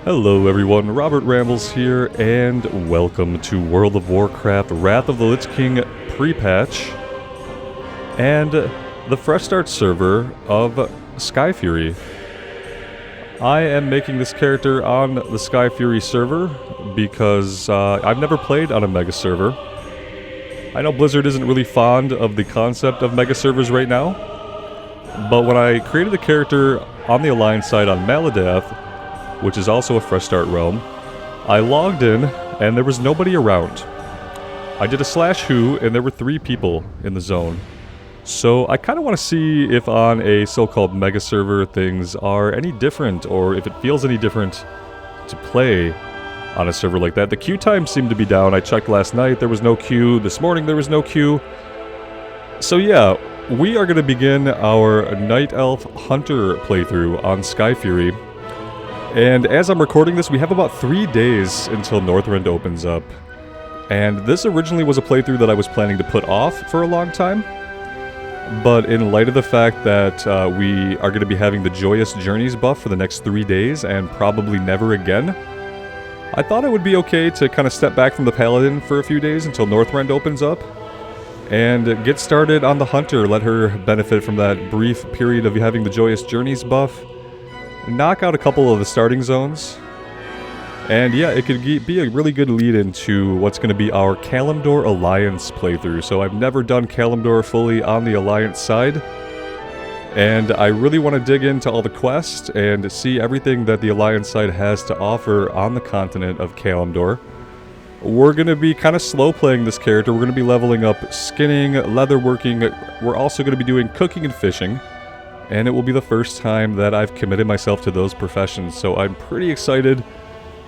Hello everyone, Robert Rambles here, and welcome to World of Warcraft Wrath of the Lich King pre-patch, and the fresh start server of Skyfury. I am making this character on the Skyfury server because I've never played on a mega server. I know Blizzard isn't really fond of the concept of mega servers right now, but when I created the character on the Alliance side on Maladath, which is also a fresh start realm, I logged in and there was nobody around. I did a /who and there were 3 people in the zone. So I kind of want to see if on a so-called mega server things are any different, or if it feels any different to play on a server like that. The queue time seemed to be down. I checked last night, there was no queue. This morning there was no queue. So yeah, we are going to begin our Night Elf Hunter playthrough on Skyfury. And as I'm recording this, we have about 3 days until Northrend opens up. And this originally was a playthrough that I was planning to put off for a long time. But in light of the fact that we are going to be having the Joyous Journeys buff for the next 3 days and probably never again, I thought it would be okay to kind of step back from the Paladin for a few days until Northrend opens up and get started on the Hunter, let her benefit from that brief period of having the Joyous Journeys buff. Knock out a couple of the starting zones, and yeah, it could be a really good lead into what's going to be our Kalimdor Alliance playthrough. So I've never done Kalimdor fully on the Alliance side, and I really want to dig into all the quests and see everything that the Alliance side has to offer on the continent of Kalimdor. We're going to be kind of slow playing this character. We're going to be leveling up skinning, leatherworking. We're also going to be doing cooking and fishing. And it will be the first time that I've committed myself to those professions, so I'm pretty excited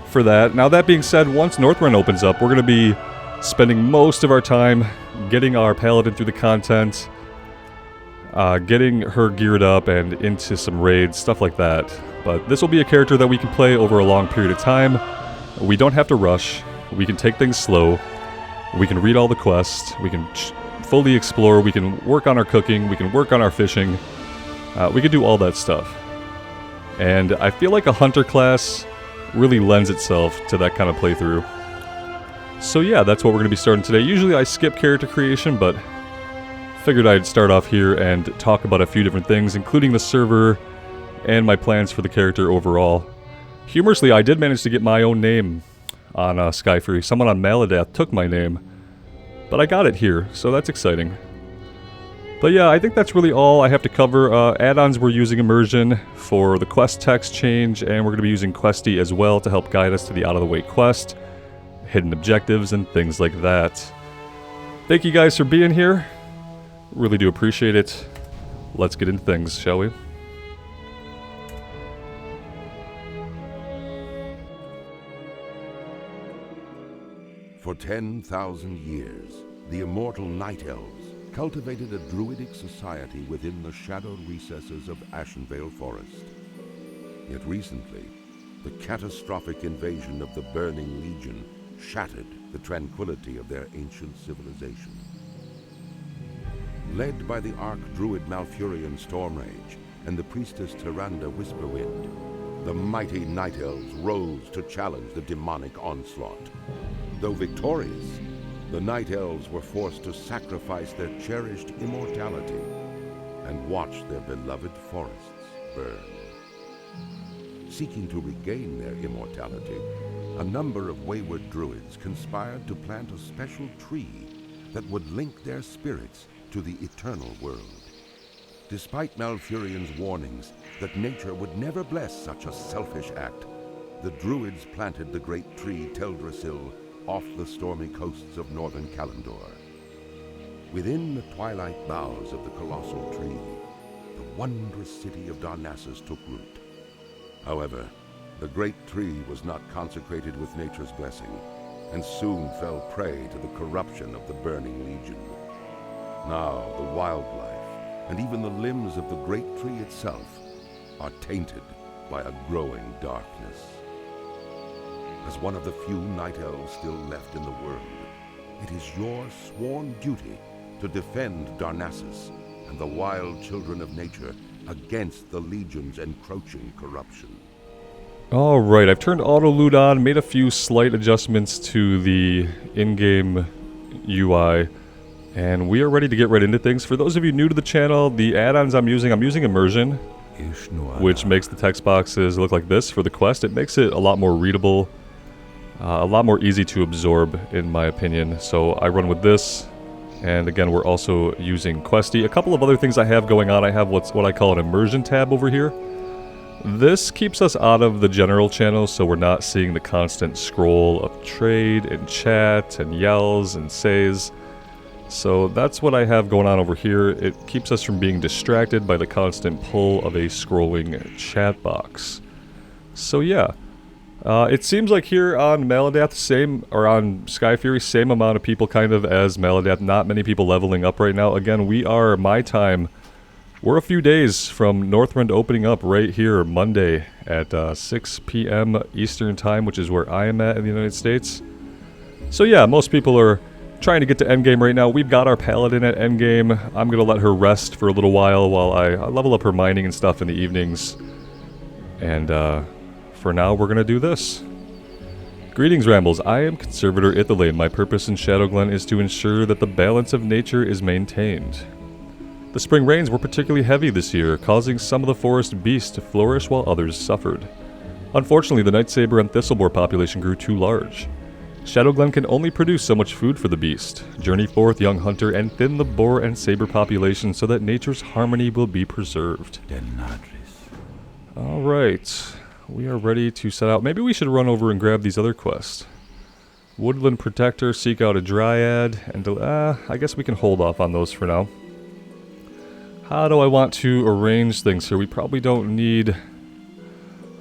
for that. Now that being said, once Northrend opens up, we're going to be spending most of our time getting our Paladin through the content, getting her geared up and into some raids, stuff like that. But this will be a character that we can play over a long period of time. We don't have to rush. We can take things slow. We can read all the quests. We can fully explore. We can work on our cooking. We can work on our fishing. We could do all that stuff. And I feel like a hunter class really lends itself to that kind of playthrough. So yeah, that's what we're going to be starting today. Usually I skip character creation, but figured I'd start off here and talk about a few different things, including the server and my plans for the character overall. Humorously, I did manage to get my own name on Skyfury. Someone on Maladath took my name, but I got it here, so that's exciting. But yeah, I think that's really all I have to cover. Add-ons, we're using Immersion for the quest text change, and we're going to be using Questie as well to help guide us to the out-of-the-way quest, hidden objectives, and things like that. Thank you guys for being here. Really do appreciate it. Let's get into things, shall we? For 10,000 years, the immortal Night Elves cultivated a druidic society within the shadowed recesses of Ashenvale Forest. Yet recently, the catastrophic invasion of the Burning Legion shattered the tranquility of their ancient civilization. Led by the Archdruid Malfurion Stormrage and the priestess Tyrande Whisperwind, the mighty Night Elves rose to challenge the demonic onslaught. Though victorious, the Night Elves were forced to sacrifice their cherished immortality and watch their beloved forests burn. Seeking to regain their immortality, a number of wayward druids conspired to plant a special tree that would link their spirits to the eternal world. Despite Malfurion's warnings that nature would never bless such a selfish act, the druids planted the great tree Teldrassil off the stormy coasts of northern Kalimdor. Within the twilight boughs of the colossal tree, the wondrous city of Darnassus took root. However, the great tree was not consecrated with nature's blessing, and soon fell prey to the corruption of the Burning Legion. Now the wildlife, and even the limbs of the great tree itself, are tainted by a growing darkness. As one of the few Night Elves still left in the world, it is your sworn duty to defend Darnassus and the wild children of nature against the Legion's encroaching corruption. Alright, I've turned auto loot on, made a few slight adjustments to the in-game UI, and we are ready to get right into things. For those of you new to the channel, the add-ons I'm using Immersion, which makes the text boxes look like this for the quest. It makes it a lot more readable, a lot more easy to absorb, in my opinion. So I run with this, and again, we're also using Questie. A couple of other things I have going on. I have what I call an Immersion tab over here. This keeps us out of the general channel, so we're not seeing the constant scroll of trade and chat and yells and says. So that's what I have going on over here. It keeps us from being distracted by the constant pull of a scrolling chat box. So yeah, it seems like here on Maladath, on Skyfury, same amount of people kind of as Maladath. Not many people leveling up right now. Again, we're a few days from Northrend opening up right here Monday at 6 p.m. Eastern Time, which is where I am at in the United States. So yeah, most people are trying to get to endgame right now. We've got our paladin at endgame. I'm going to let her rest for a little while I level up her mining and stuff in the evenings. And for now, we're going to do this. Greetings, Rambles. I am Conservator Ithilane. My purpose in Shadowglen is to ensure that the balance of nature is maintained. The spring rains were particularly heavy this year, causing some of the forest beasts to flourish while others suffered. Unfortunately, the night saber and thistleboar population grew too large. Shadowglen can only produce so much food for the beast. Journey forth, young hunter, and thin the boar and saber population so that nature's harmony will be preserved. Alright, we are ready to set out. Maybe we should run over and grab these other quests. Woodland Protector, seek out a Dryad, and I guess we can hold off on those for now. How do I want to arrange things here? We probably don't need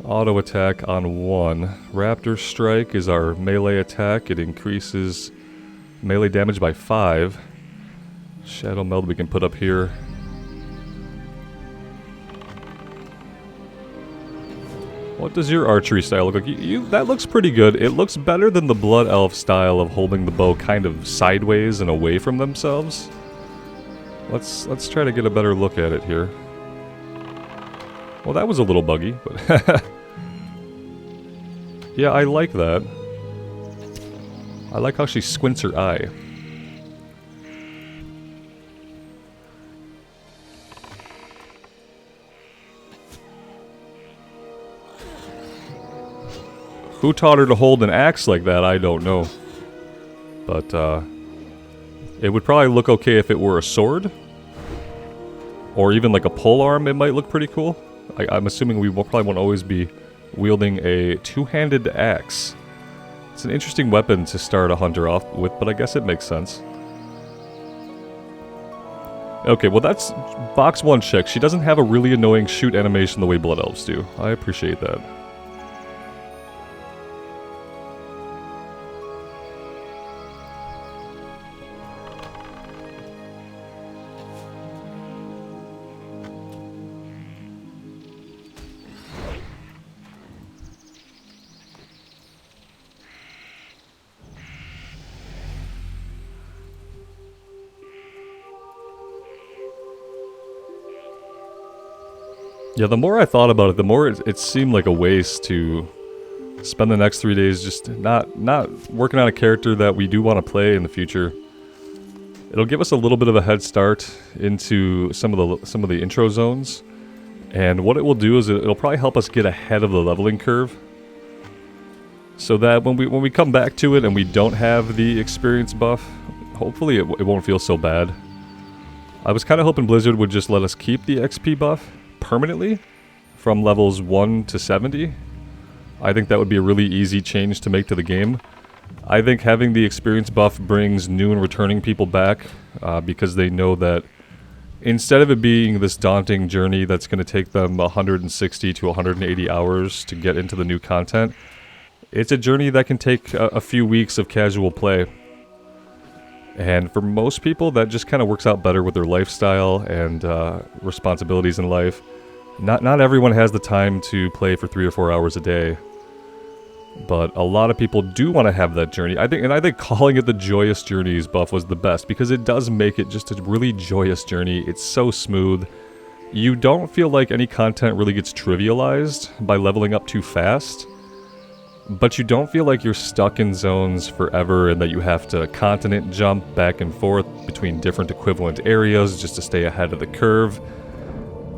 auto attack on one. Raptor Strike is our melee attack. It increases melee damage by 5. Shadow Meld we can put up here. What does your archery style look like? That looks pretty good. It looks better than the Blood Elf style of holding the bow kind of sideways and away from themselves. Let's try to get a better look at it here. Well, that was a little buggy, but yeah, I like that. I like how she squints her eye. Who taught her to hold an axe like that? I don't know. But, it would probably look okay if it were a sword. Or even like a polearm, it might look pretty cool. I'm assuming we probably won't always be wielding a two-handed axe. It's an interesting weapon to start a hunter off with, but I guess it makes sense. Okay, well that's box 1 check. She doesn't have a really annoying shoot animation the way Blood Elves do. I appreciate that. Yeah, the more I thought about it, the more it seemed like a waste to spend the next 3 days just not working on a character that we do want to play in the future. It'll give us a little bit of a head start into some of the intro zones, and what it will do is it'll probably help us get ahead of the leveling curve, so that when we come back to it and we don't have the experience buff, hopefully it won't feel so bad. I was kind of hoping Blizzard would just let us keep the XP buff permanently from levels 1 to 70. I think that would be a really easy change to make to the game. I think having the experience buff brings new and returning people back because they know that instead of it being this daunting journey that's going to take them 160 to 180 hours to get into the new content, it's a journey that can take a few weeks of casual play. And for most people, that just kind of works out better with their lifestyle and responsibilities in life. Not everyone has the time to play for 3 or 4 hours a day, but a lot of people do want to have that journey. I think calling it the Joyous Journeys buff was the best because it does make it just a really joyous journey. It's so smooth. you don't feel like any content really gets trivialized by leveling up too fast, but you don't feel like you're stuck in zones forever and that you have to continent jump back and forth between different equivalent areas just to stay ahead of the curve.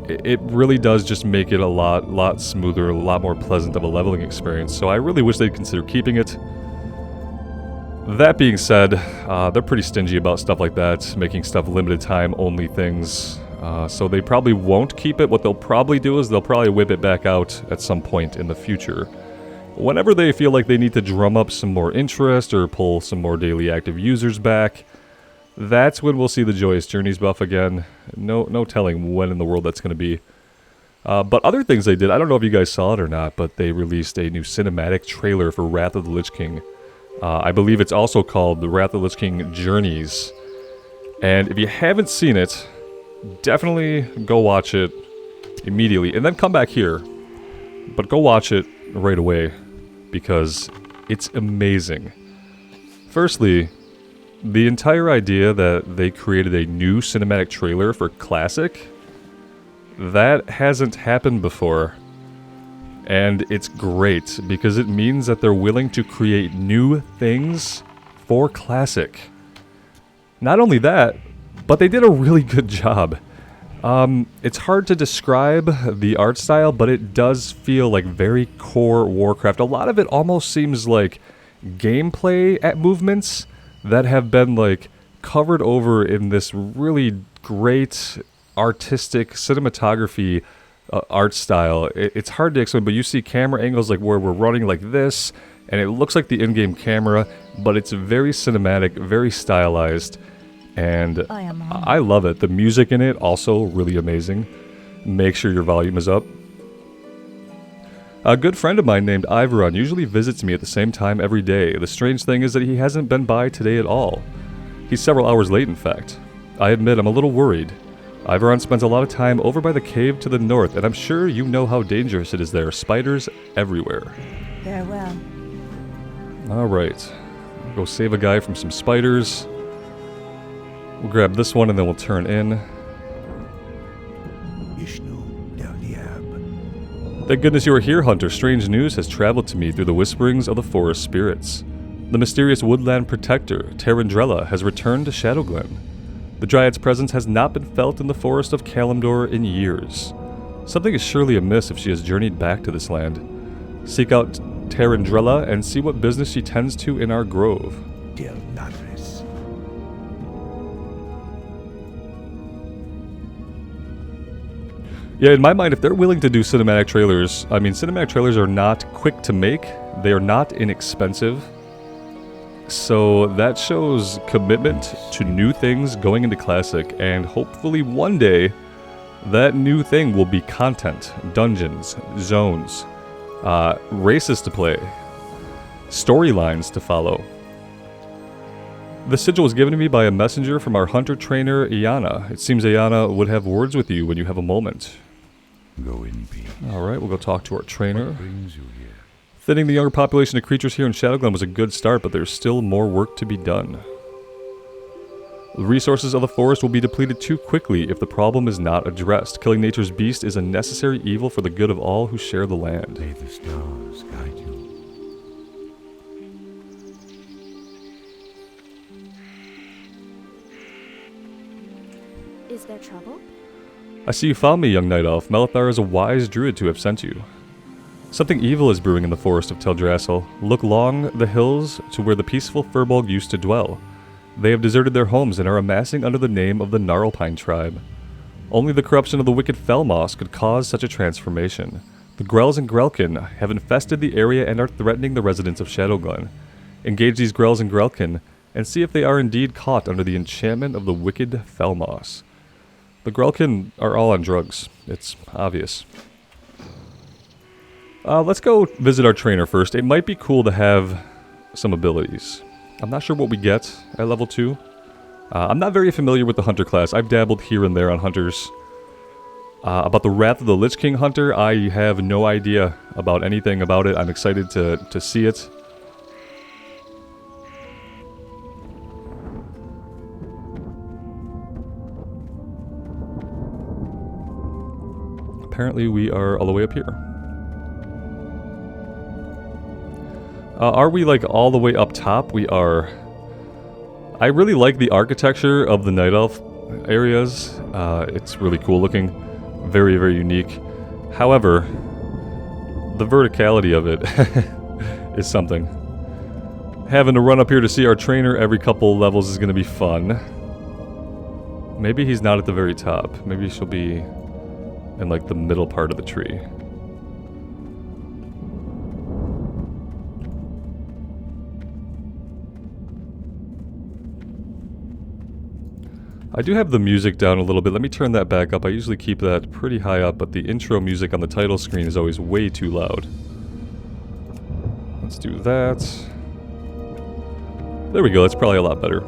It really does just make it a lot smoother, a lot more pleasant of a leveling experience, so I really wish they'd consider keeping it. That being said, they're pretty stingy about stuff like that, making stuff limited time only things, so they probably won't keep it. What they'll probably do is they'll probably whip it back out at some point in the future. Whenever they feel like they need to drum up some more interest or pull some more daily active users back, that's when we'll see the Joyous Journeys buff again. No telling when in the world that's going to be. But other things they did, I don't know if you guys saw it or not, but they released a new cinematic trailer for Wrath of the Lich King. I believe it's also called the Wrath of the Lich King Journeys. And if you haven't seen it, definitely go watch it immediately. And then come back here. But go watch it right away, because it's amazing. Firstly, the entire idea that they created a new cinematic trailer for Classic, that hasn't happened before. And it's great, because it means that they're willing to create new things for Classic. Not only that, but they did a really good job. It's hard to describe the art style, but it does feel like very core Warcraft. A lot of it almost seems like gameplay at movements that have been like covered over in this really great artistic cinematography art style. It's hard to explain, but you see camera angles like where we're running like this, and it looks like the in-game camera, but it's very cinematic, very stylized. And I love it. The music in it, also really amazing. Make sure your volume is up. A good friend of mine named Iveron usually visits me at the same time every day. The strange thing is that he hasn't been by today at all. He's several hours late, in fact. I admit I'm a little worried. Iveron spends a lot of time over by the cave to the north, and I'm sure you know how dangerous it is there. Spiders everywhere. Farewell. Alright. Go save a guy from some spiders. We'll grab this one and then we'll turn in. Thank goodness you are here, Hunter. Strange news has traveled to me through the whisperings of the forest spirits. The mysterious woodland protector, Tarandrella, has returned to Shadowglen. The Dryad's presence has not been felt in the forest of Kalimdor in years. Something is surely amiss if she has journeyed back to this land. Seek out Tarandrella and see what business she tends to in our grove. Yeah, in my mind, if they're willing to do cinematic trailers, I mean, cinematic trailers are not quick to make. They are not inexpensive. So that shows commitment to new things going into Classic, and hopefully one day that new thing will be content, dungeons, zones, races to play, storylines to follow. The sigil was given to me by a messenger from our hunter trainer, Iana. It seems Iana would have words with you when you have a moment. Go in peace. Alright, we'll go talk to our trainer. What brings you here? Thinning the younger population of creatures here in Shadowglen was a good start, but there's still more work to be done. The resources of the forest will be depleted too quickly if the problem is not addressed. Killing nature's beast is a necessary evil for the good of all who share the land. May the stars guide you. Is there trouble? I see you found me, young night elf. Melithar is a wise druid to have sent you. Something evil is brewing in the forest of Teldrassil. Look along the hills to where the peaceful Furbolg used to dwell. They have deserted their homes and are amassing under the name of the Gnarlpine tribe. Only the corruption of the wicked Felmoss could cause such a transformation. The Grells and Grelkin have infested the area and are threatening the residents of Shadowglen. Engage these Grells and Grelkin and see if they are indeed caught under the enchantment of the wicked Felmoss. The Grelkin are all on drugs. It's obvious. Let's go visit our trainer first. It might be cool to have some abilities. I'm not sure what we get at level 2. I'm not very familiar with the hunter class. I've dabbled here and there on hunters. About the Wrath of the Lich King hunter, I have no idea about anything about it. I'm excited to see it. apparently we are all the way up here. Are we like all the way up top? We are. I really like the architecture of the Night Elf areas. It's really cool looking. Very, very unique. However, the verticality of it is something. Having to run up here to see our trainer every couple levels is going to be fun. Maybe he's not at the very top. Maybe she'll be in like the middle part of the tree. I do have the music down a little bit. Let me turn that back up. I usually keep that pretty high up, but the intro music on the title screen is always way too loud. Let's do that. There we go. That's probably a lot better.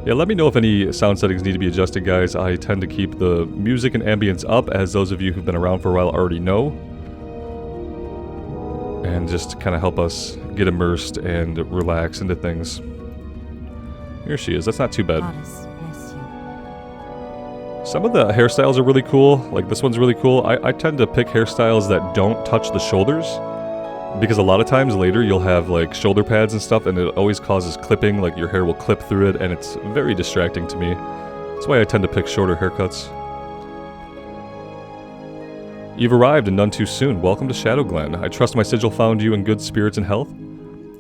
Yeah, let me know if any sound settings need to be adjusted, guys. I tend to keep the music and ambience up, as those of you who've been around for a while already know. And just kind of help us get immersed and relax into things. Here she is. That's not too bad. Some of the hairstyles are really cool. Like this one's really cool. I tend to pick hairstyles that don't touch the shoulders, because a lot of times later you'll have like shoulder pads and stuff and it always causes clipping, like your hair will clip through it and it's very distracting to me. That's why I tend to pick shorter haircuts. You've arrived and none too soon. Welcome to Shadowglen. I trust my sigil found you in good spirits and health.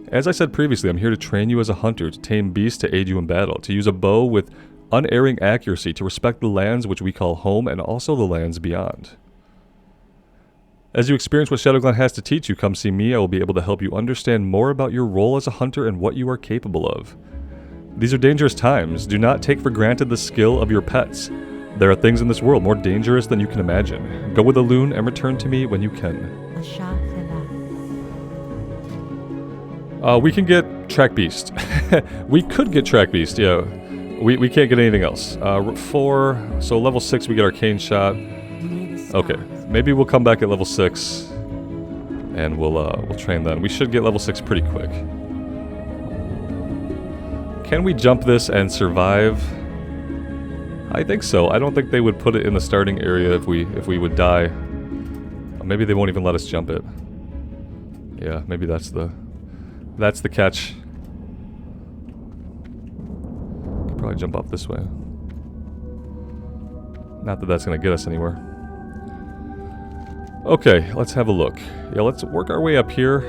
As I said previously, I'm here to train you as a hunter, to tame beasts, to aid you in battle, to use a bow with unerring accuracy, to respect the lands which we call home and also the lands beyond. As you experience what Shadowglen has to teach you, come see me. I will be able to help you understand more about your role as a hunter and what you are capable of. These are dangerous times. Do not take for granted the skill of your pets. There are things in this world more dangerous than you can imagine. Go with a loon and return to me when you can. We can get Track Beast. We could get Track Beast, yeah. We can't get anything else. 4, so level 6 we get Arcane Shot. Okay, maybe we'll come back at level 6 and we'll train then. We should get level 6 pretty quick. Can we jump this and survive? I think so. I don't think they would put it in the starting area if we would die. Maybe they won't even let us jump it. Yeah, maybe that's the catch. Could probably jump off this way. Not that that's gonna get us anywhere. Okay, let's have a look. Yeah, let's work our way up here.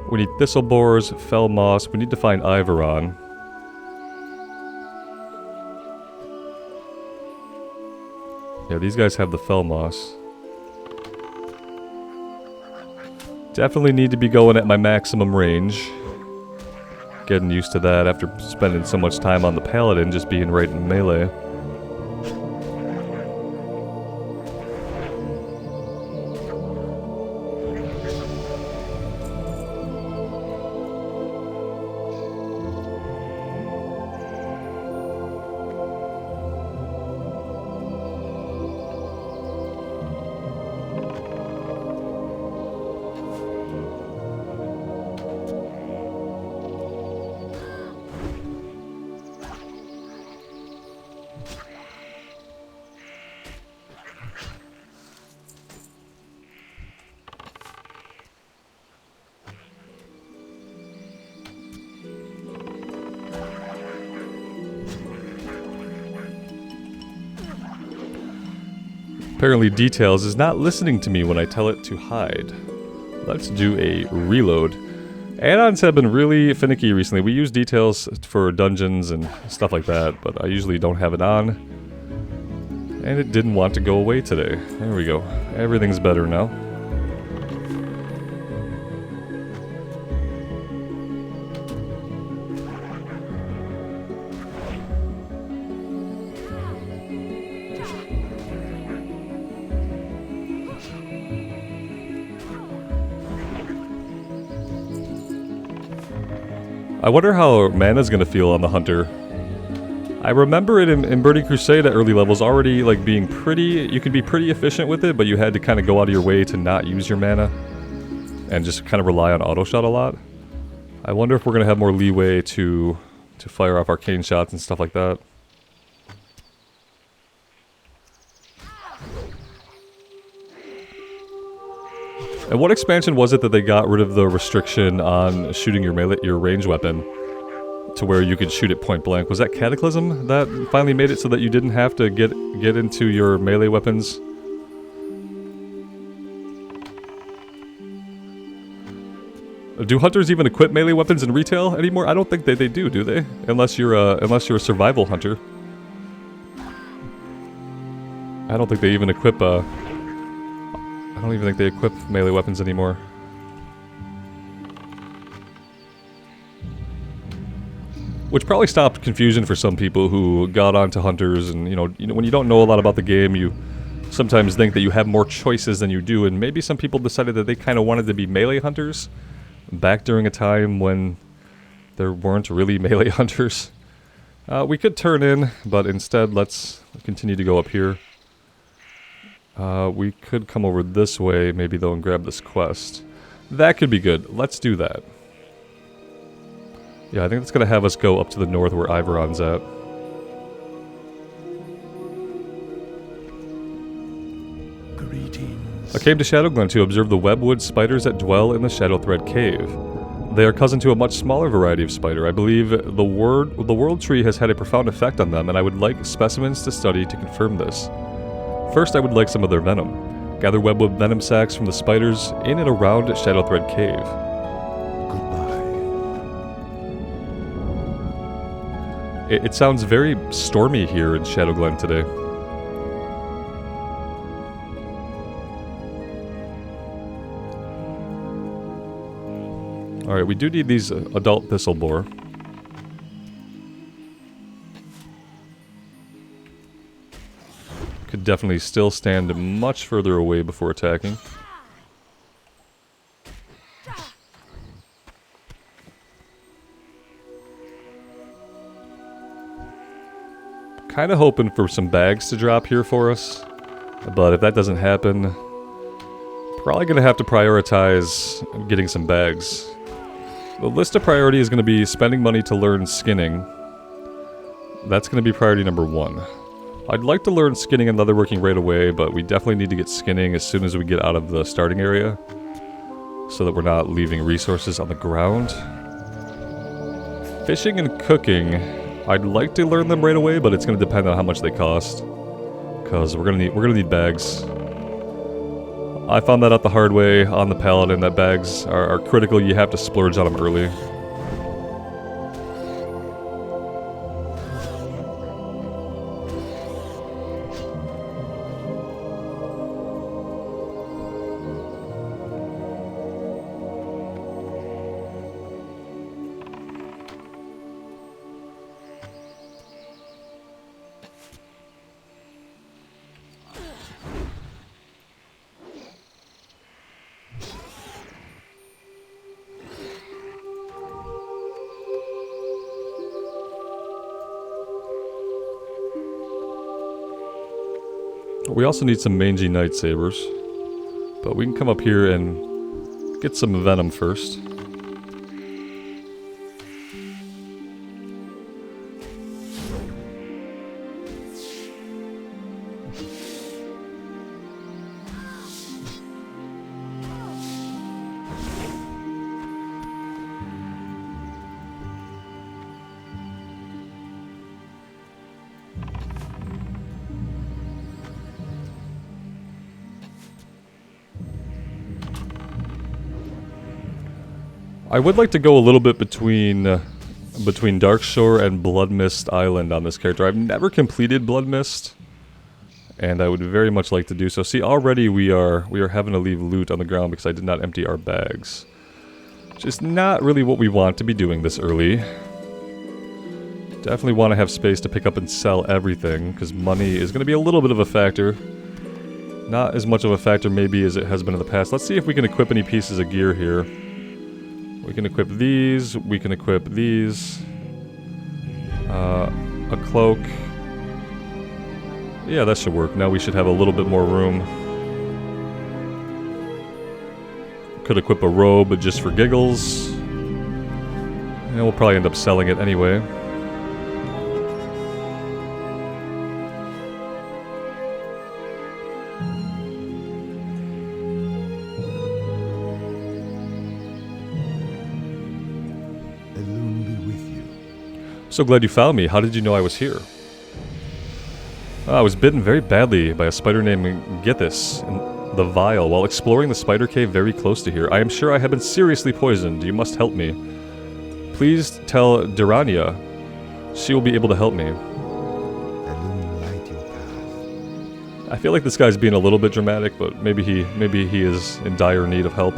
We need thistle borers, fell moss. We need to find Ivoron. Yeah, these guys have the fell moss. Definitely need to be going at my maximum range. Getting used to that after spending so much time on the paladin, just being right in melee. Apparently Details is not listening to me when I tell it to hide. Let's do a reload. Add-ons have been really finicky recently. We use Details for dungeons and stuff like that, but I usually don't have it on. And it didn't want to go away today. There we go. Everything's better now. I wonder how mana's gonna feel on the Hunter. I remember it in Burning Crusade at early levels already like being pretty, you could be pretty efficient with it, but you had to kind of go out of your way to not use your mana and just kind of rely on auto shot a lot. I wonder if we're gonna have more leeway to fire off arcane shots and stuff like that. And what expansion was it that they got rid of the restriction on shooting your range weapon to where you could shoot it point blank? Was that Cataclysm that finally made it so that you didn't have to get into your melee weapons? Do hunters even equip melee weapons in retail anymore? I don't think they do they? Unless you're a survival hunter. I don't think they even equip I don't even think they equip melee weapons anymore. Which probably stopped confusion for some people who got onto hunters, and you know when you don't know a lot about the game, you sometimes think that you have more choices than you do, and maybe some people decided that they kind of wanted to be melee hunters back during a time when there weren't really melee hunters. We could turn in, but instead let's continue to go up here. We could come over this way, maybe though, and grab this quest. That could be good. Let's do that. Yeah, I think that's going to have us go up to the north where Iveron's at. Greetings. I came to Shadowglen to observe the webwood spiders that dwell in the Shadowthread Cave. They are cousin to a much smaller variety of spider. I believe the world tree has had a profound effect on them, and I would like specimens to study to confirm this. First, I would like some of their venom. Gather webwood venom sacs from the spiders in and around Shadowthread Cave. Goodbye. It sounds very stormy here in Shadowglen today. Alright, we do need these adult thistleboar. Could definitely still stand much further away before attacking. Kinda hoping for some bags to drop here for us, but if that doesn't happen, probably gonna have to prioritize getting some bags. The list of priority is gonna be spending money to learn skinning. That's gonna be priority number 1. I'd like to learn skinning and leatherworking right away, but we definitely need to get skinning as soon as we get out of the starting area, so that we're not leaving resources on the ground. Fishing and cooking, I'd like to learn them right away, but it's going to depend on how much they cost, because we're gonna need bags. I found that out the hard way on the Paladin, that bags are critical. You have to splurge on them early. We also need some mangy nightsabers, but we can come up here and get some venom first. I would like to go a little bit between Darkshore and Bloodmist Island on this character. I've never completed Bloodmist, and I would very much like to do so. See, already we are having to leave loot on the ground because I did not empty our bags, which is not really what we want to be doing this early. Definitely want to have space to pick up and sell everything, because money is going to be a little bit of a factor. Not as much of a factor maybe as it has been in the past. Let's see if we can equip any pieces of gear here. We can equip these, we can equip these. A cloak. Yeah, that should work. Now we should have a little bit more room. Could equip a robe just for giggles. And we'll probably end up selling it anyway. So glad you found me. How did you know I was here? I was bitten very badly by a spider named Githis in the Vial while exploring the spider cave very close to here. I am sure I have been seriously poisoned. You must help me. Please tell Durania. She will be able to help me. Illuminate your path. I feel like this guy's being a little bit dramatic, but maybe he is in dire need of help.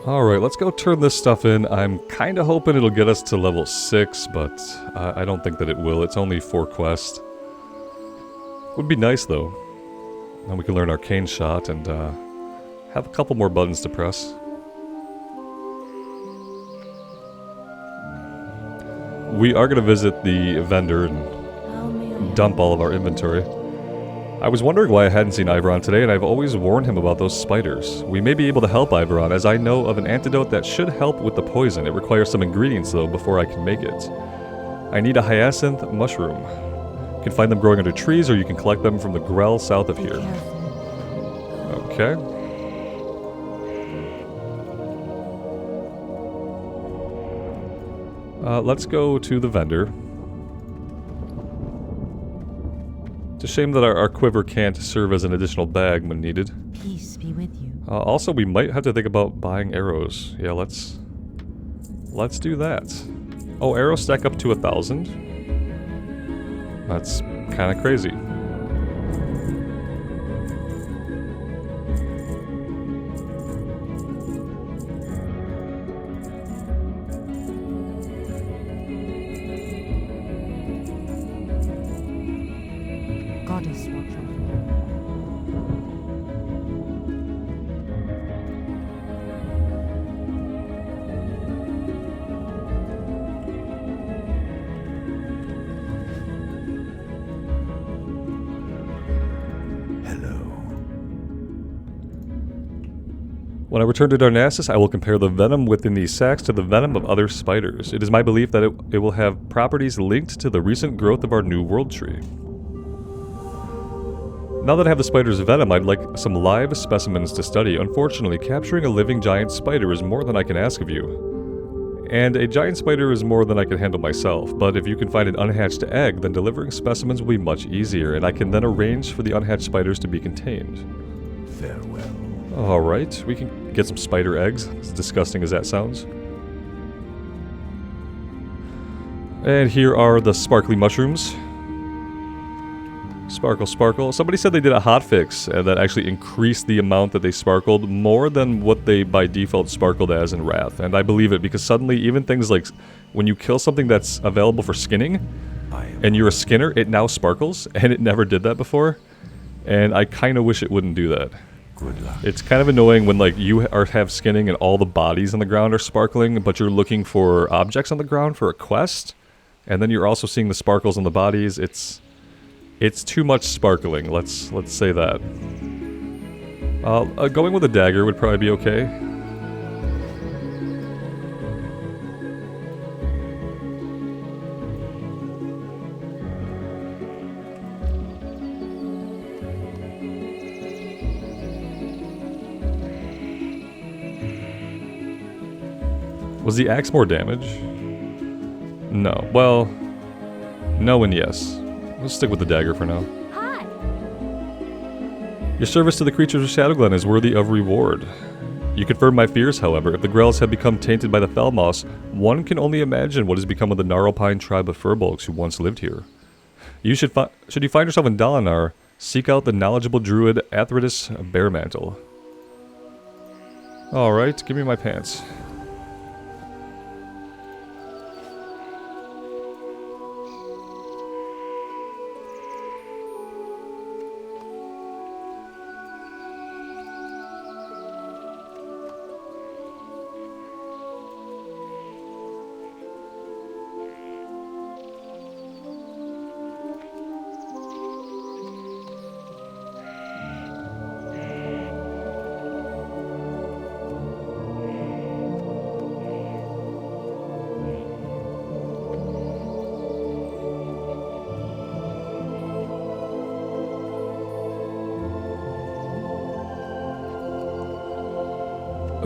Alright, let's go turn this stuff in. I'm kind of hoping it'll get us to level 6, but I don't think that it will. It's only 4 quests. Would be nice, though. Then we can learn Arcane Shot and have a couple more buttons to press. We are going to visit the vendor and dump all of our inventory. I was wondering why I hadn't seen Iveron today, and I've always warned him about those spiders. We may be able to help Iveron, as I know of an antidote that should help with the poison. It requires some ingredients, though, before I can make it. I need a hyacinth mushroom. You can find them growing under trees, or you can collect them from the Grell south of here. Okay. Let's go to the vendor. It's a shame that our quiver can't serve as an additional bag when needed. Peace be with you. Also, we might have to think about buying arrows. Yeah, let's do that. Oh, arrows stack up to 1,000. That's kind of crazy. Goddess watch over. When I return to Darnassus, I will compare the venom within these sacks to the venom of other spiders. It is my belief that it will have properties linked to the recent growth of our new world tree. Now that I have the spider's venom, I'd like some live specimens to study. Unfortunately, capturing a living giant spider is more than I can ask of you. And a giant spider is more than I can handle myself, but if you can find an unhatched egg, then delivering specimens will be much easier, and I can then arrange for the unhatched spiders to be contained. Farewell. Alright, we can get some spider eggs, as disgusting as that sounds. And here are the sparkly mushrooms. Sparkle, sparkle. Somebody said they did a hotfix that actually increased the amount that they sparkled more than what they by default sparkled as in Wrath. And I believe it because suddenly even things like when you kill something that's available for skinning and you're a skinner, it now sparkles, and it never did that before. And I kind of wish it wouldn't do that. Good luck. It's kind of annoying when like you have skinning and all the bodies on the ground are sparkling, but you're looking for objects on the ground for a quest, and then you're also seeing the sparkles on the bodies. It's too much sparkling. Let's say that. Going with a dagger would probably be okay. Was the axe more damage? No. Well, no and yes. Let's stick with the dagger for now. Hi. Your service to the creatures of Shadowglen is worthy of reward. You confirm my fears, however. If the Grells have become tainted by the Felmoss, one can only imagine what has become of the Gnarlpine tribe of Furbolgs who once lived here. Should you find yourself in Dolanaar, seek out the knowledgeable druid Athridus Bearmantle. Alright, give me my pants.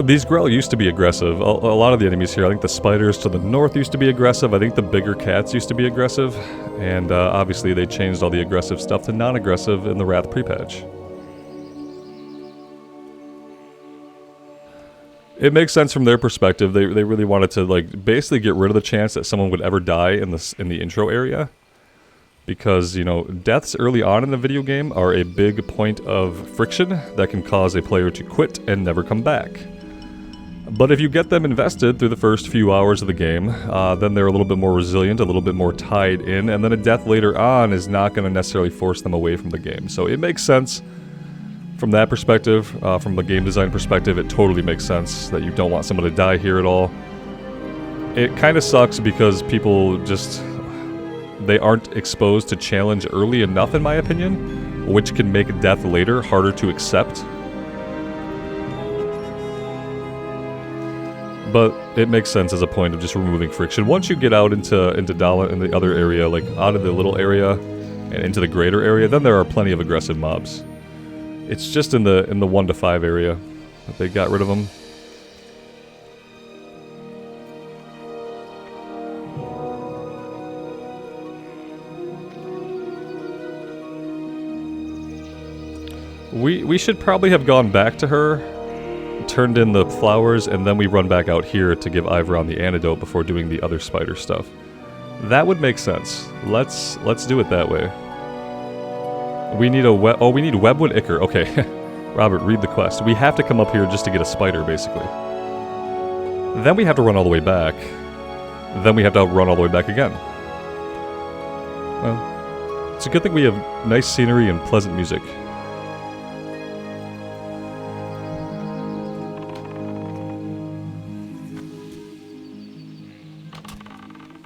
These Grell used to be aggressive. A lot of the enemies here, I think the spiders to the north used to be aggressive. I think the bigger cats used to be aggressive. And obviously they changed all the aggressive stuff to non-aggressive in the Wrath pre-patch. It makes sense from their perspective. They really wanted to like basically get rid of the chance that someone would ever die in the intro area. Because, you know, deaths early on in the video game are a big point of friction that can cause a player to quit and never come back. But if you get them invested through the first few hours of the game, then they're a little bit more resilient, a little bit more tied in, and then a death later on is not going to necessarily force them away from the game. So it makes sense from that perspective, from a game design perspective. It totally makes sense that you don't want someone to die here at all. It kind of sucks because people just, they aren't exposed to challenge early enough, in my opinion, which can make death later harder to accept. But it makes sense as a point of just removing friction. Once you get out into Dala in the other area, like out of the little area, and into the greater area, then there are plenty of aggressive mobs. It's just in the 1 to 5 area that they got rid of them. We should probably have gone back to her, turned in the flowers, and then we run back out here to give Iveron the antidote before doing the other spider stuff. That would make sense. Let's do it that way. We need we need Webwood Ichor. Okay. Robert, read the quest. We have to come up here just to get a spider, basically. Then we have to run all the way back. Then we have to run all the way back again. Well, it's a good thing we have nice scenery and pleasant music.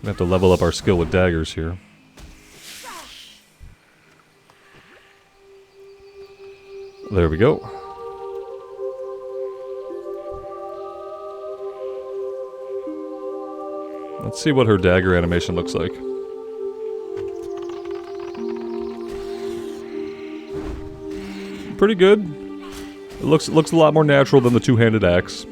We have to level up our skill with daggers here. There we go. Let's see what her dagger animation looks like. Pretty good. It looks a lot more natural than the two-handed axe.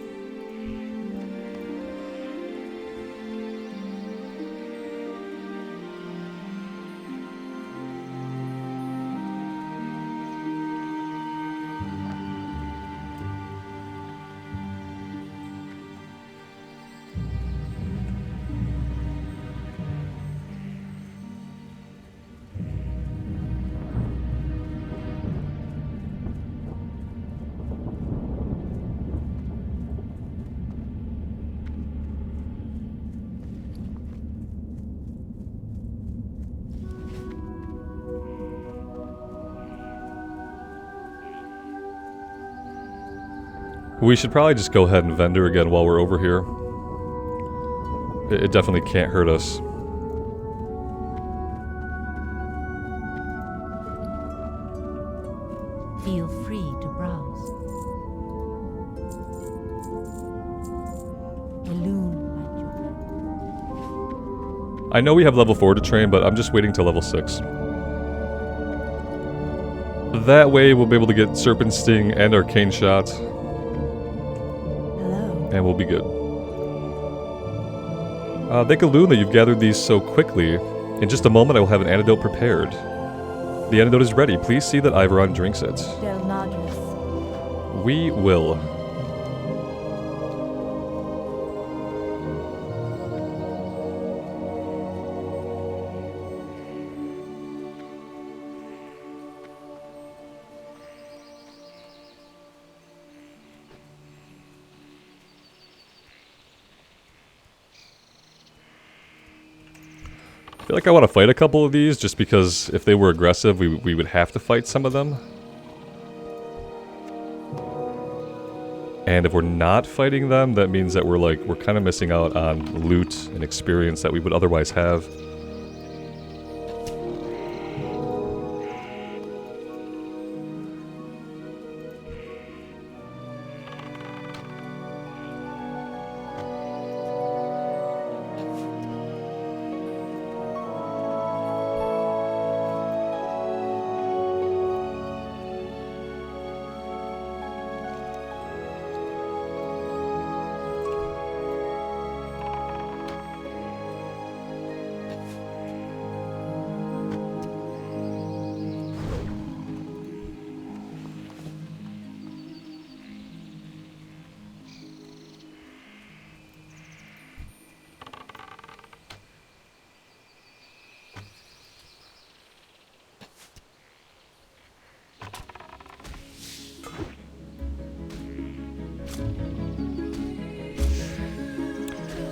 We should probably just go ahead and vendor again while we're over here. It definitely can't hurt us. Feel free to browse. Illume at your I know we have level 4 to train, but I'm just waiting till level 6. That way we'll be able to get Serpent Sting and Arcane Shot. And we'll be good. Thank Loon that you've gathered these so quickly. In just a moment I will have an antidote prepared. The antidote is ready. Please see that Iveron drinks it. We will. I feel like I want to fight a couple of these, just because if they were aggressive, we would have to fight some of them. And if we're not fighting them, that means that we're kind of missing out on loot and experience that we would otherwise have.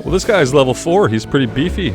Well, this guy's level 4. He's pretty beefy.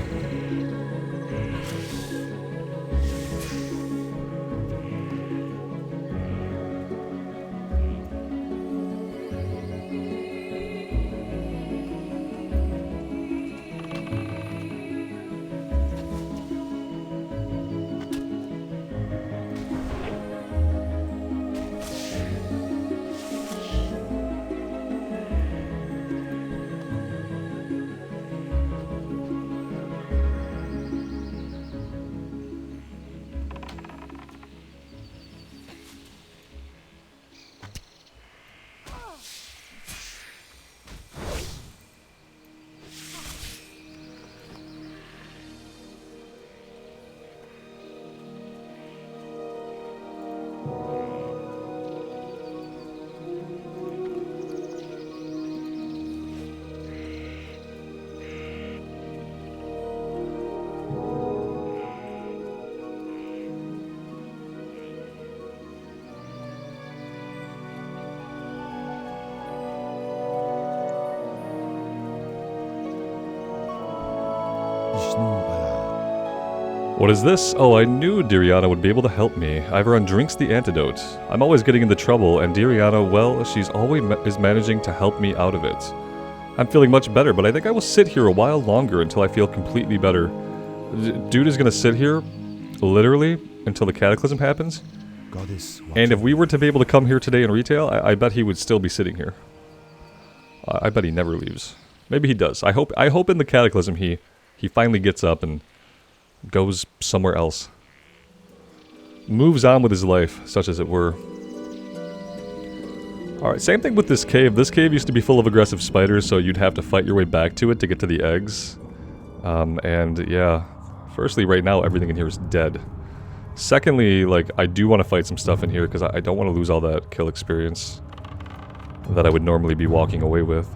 What is this? Oh, I knew Diriana would be able to help me. Iveron drinks the antidote. I'm always getting into trouble, and Diriana, well, she's always is managing to help me out of it. I'm feeling much better, but I think I will sit here a while longer until I feel completely better. Dude is gonna sit here, literally, until the cataclysm happens. And if we were to be able to come here today in retail, I bet he would still be sitting here. I bet he never leaves. Maybe he does. I hope in the cataclysm he finally gets up and goes somewhere else. Moves on with his life, such as it were. Alright, same thing with this cave. This cave used to be full of aggressive spiders, so you'd have to fight your way back to it to get to the eggs. And yeah, firstly, right now everything in here is dead. Secondly, like, I do want to fight some stuff in here because I don't want to lose all that kill experience that I would normally be walking away with.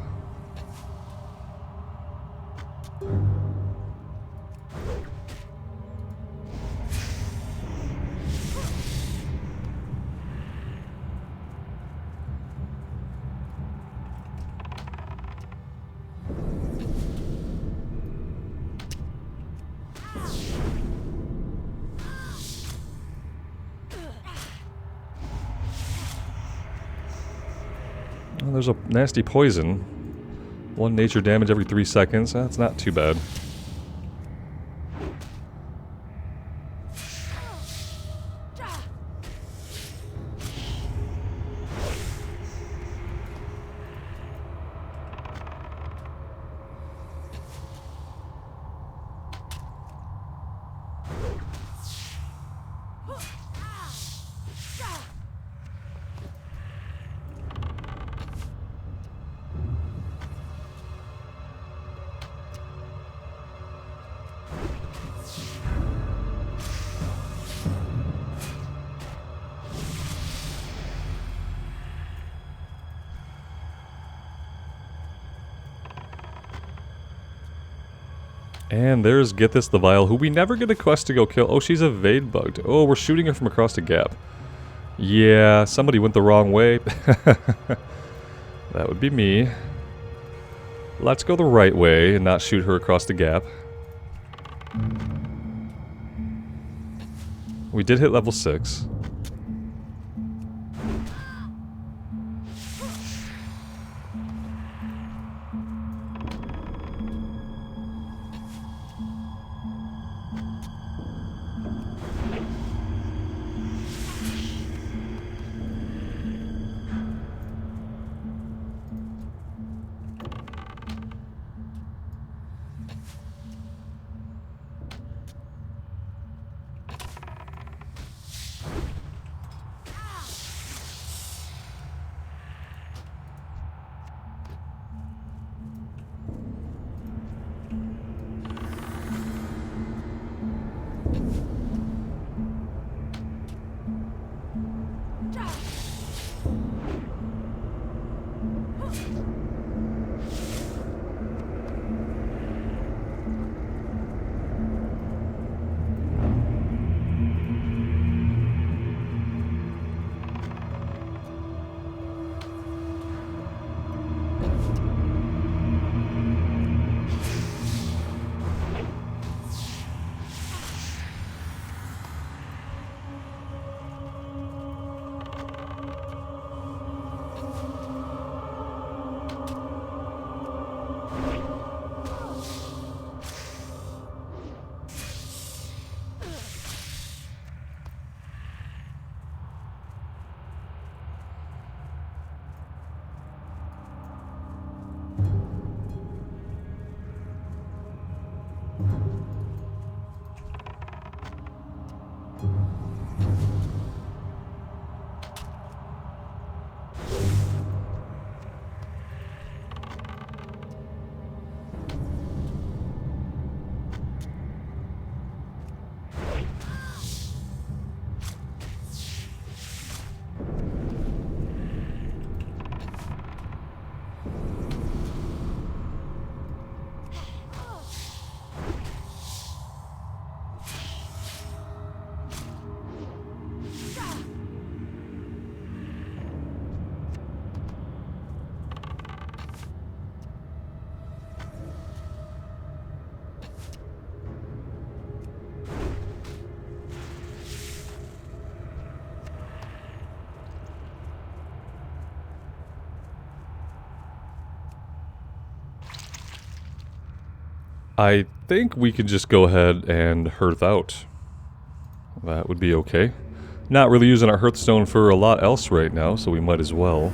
Well, there's a nasty poison. 1 nature damage every 3 seconds. That's not too bad. And there's Get This the Vile, who we never get a quest to go kill. Oh, she's evade bugged. Oh, we're shooting her from across the gap. Yeah, somebody went the wrong way. That would be me. Let's go the right way and not shoot her across the gap. We did hit level 6. I think we could just go ahead and hearth out. That would be okay. Not really using our hearthstone for a lot else right now, so we might as well.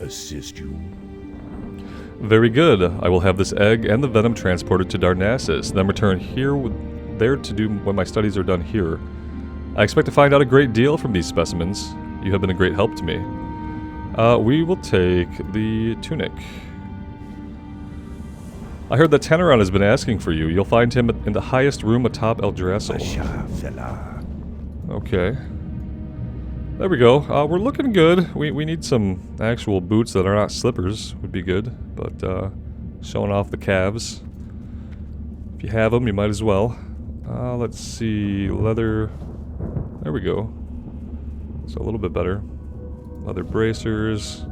Assist you. Very good. I will have this egg and the venom transported to Darnassus, then return there to do when my studies are done here. I expect to find out a great deal from these specimens. You have been a great help to me. We will take the tunic. I heard that Teneron has been asking for you. You'll find him in the highest room atop Eldrassil. Okay. There we go. We're looking good. We need some actual boots that are not slippers. Would be good. But showing off the calves. If you have them, you might as well. Let's see. Leather. There we go. So a little bit better. Leather bracers.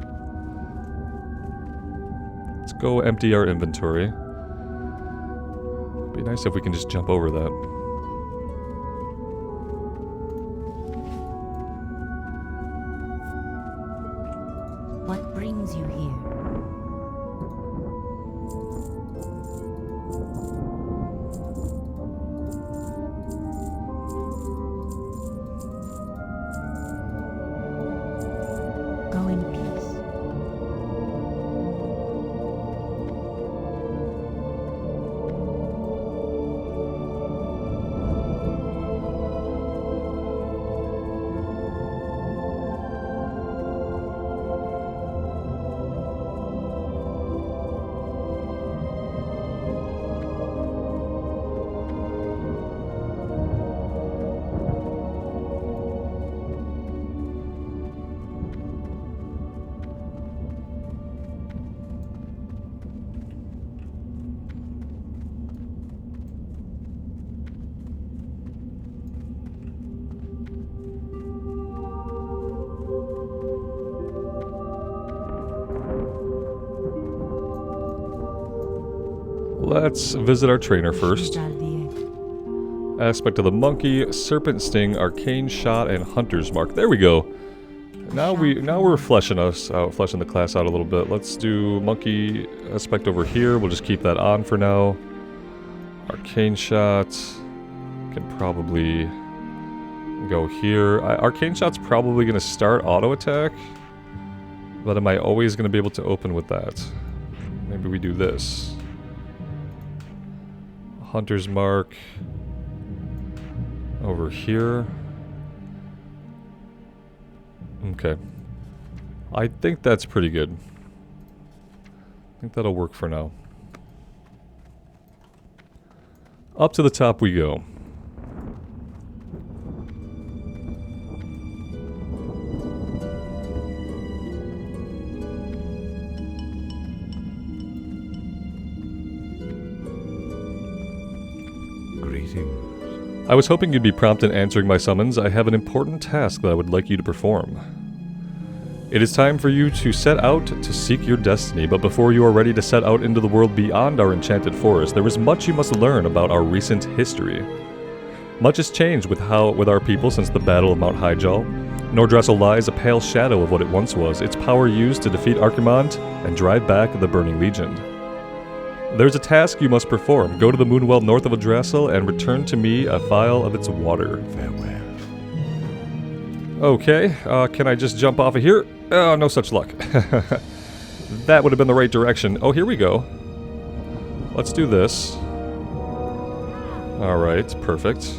Let's go empty our inventory. Be nice if we can just jump over that. What brings you here? Go in peace. Let's visit our trainer first. Aspect of the monkey, serpent sting, arcane shot, and hunter's mark. There we go. Now we're fleshing the class out a little bit. Let's do monkey aspect over here. We'll just keep that on for now. Arcane shot can probably go here. Arcane shot's probably gonna start auto attack, but am I always gonna be able to open with that? Maybe we do this. Hunter's mark over here. Okay. I think that's pretty good. I think that'll work for now. Up to the top we go. I was hoping you'd be prompt in answering my summons. I have an important task that I would like you to perform. It is time for you to set out to seek your destiny, but before you are ready to set out into the world beyond our enchanted forest, there is much you must learn about our recent history. Much has changed with our people since the Battle of Mount Hyjal. Nordrassil lies a pale shadow of what it once was, its power used to defeat Archimond and drive back the Burning Legion. There's a task you must perform. Go to the Moonwell north of Eldrassil and return to me a vial of its water. Farewell. Okay, can I just jump off of here? Oh, no such luck. That would have been the right direction. Oh, here we go. Let's do this. Alright, perfect.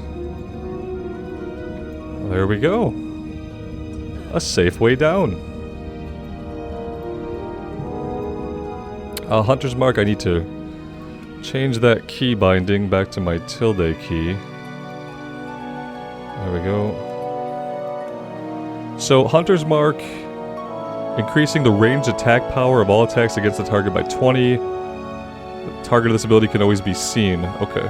There we go. A safe way down. Hunter's Mark, I need to change that key binding back to my tilde key. There we go. So, Hunter's Mark, increasing the ranged attack power of all attacks against the target by 20. The target of this ability can always be seen. Okay.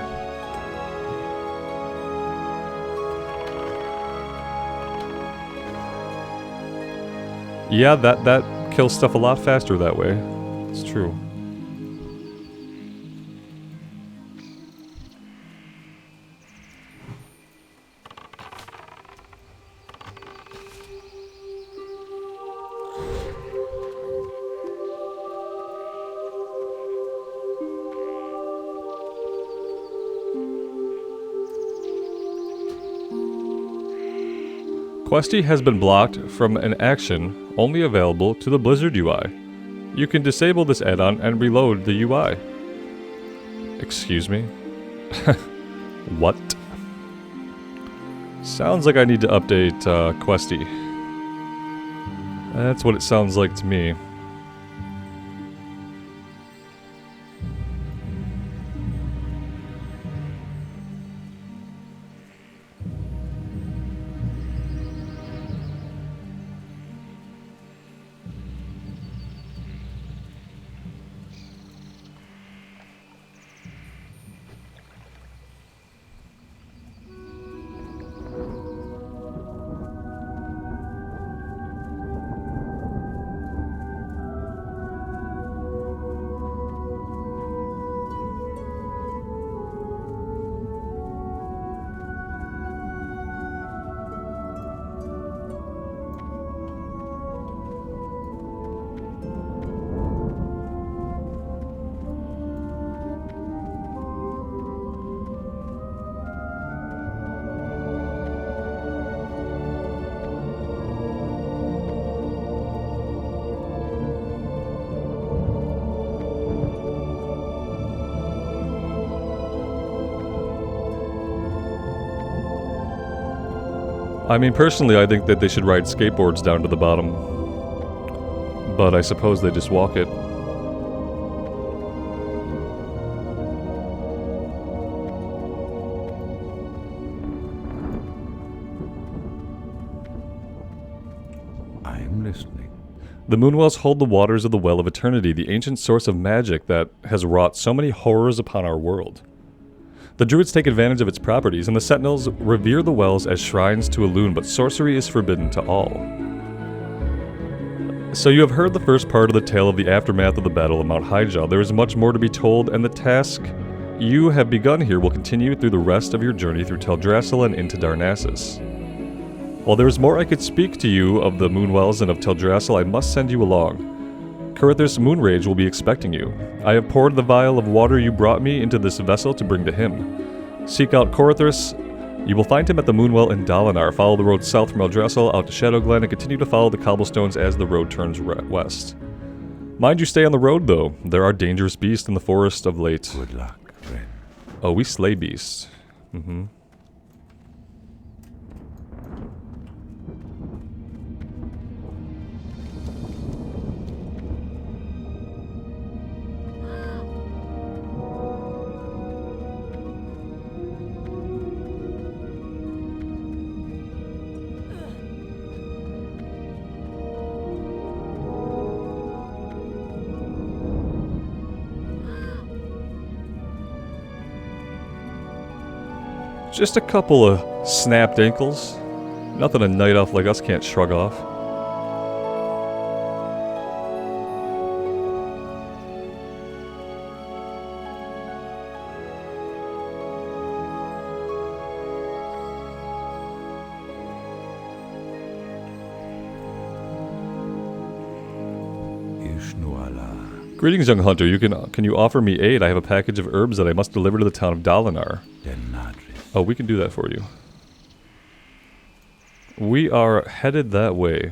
Yeah, that kills stuff a lot faster that way. It's true. Questie has been blocked from an action only available to the Blizzard UI. You can disable this add-on and reload the UI. Excuse me? What? Sounds like I need to update Questie. That's what it sounds like to me. I mean, personally, I think that they should ride skateboards down to the bottom. But I suppose they just walk it. I am listening. The Moonwells hold the waters of the Well of Eternity, the ancient source of magic that has wrought so many horrors upon our world. The Druids take advantage of its properties, and the Sentinels revere the wells as shrines to Elune, but sorcery is forbidden to all. So you have heard the first part of the tale of the aftermath of the Battle of Mount Highjaw. There is much more to be told, and the task you have begun here will continue through the rest of your journey through Teldrassil and into Darnassus. While there is more I could speak to you of the Moonwells and of Teldrassil, I must send you along. Kurithus Moonrage will be expecting you. I have poured the vial of water you brought me into this vessel to bring to him. Seek out Kurithus. You will find him at the Moonwell in Dolanaar. Follow the road south from Eldrassil out to Shadowglen and continue to follow the cobblestones as the road turns west. Mind you stay on the road, though. There are dangerous beasts in the forest of late. Good luck, friend. Oh, we slay beasts. Mm-hmm. Just a couple of snapped ankles. Nothing a night elf like us can't shrug off. Greetings, young hunter. Can you offer me aid? I have a package of herbs that I must deliver to the town of Dolanaar. Oh, we can do that for you. We are headed that way.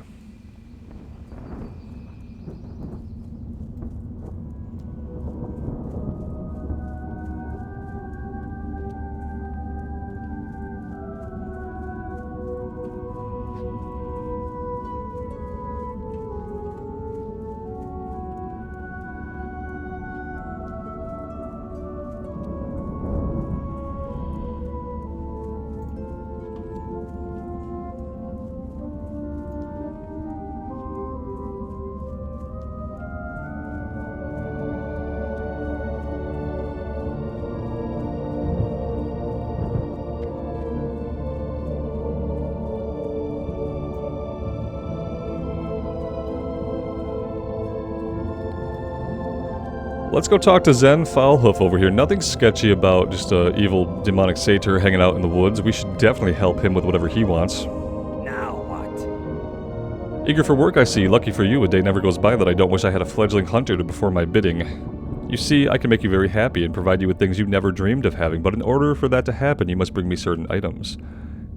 Let's go talk to Zen Foulhoof over here. Nothing sketchy about just a evil demonic satyr hanging out in the woods. We should definitely help him with whatever he wants. Now what? Eager for work, I see. Lucky for you, a day never goes by that I don't wish I had a fledgling hunter to perform my bidding. You see, I can make you very happy and provide you with things you never dreamed of having, but in order for that to happen, you must bring me certain items.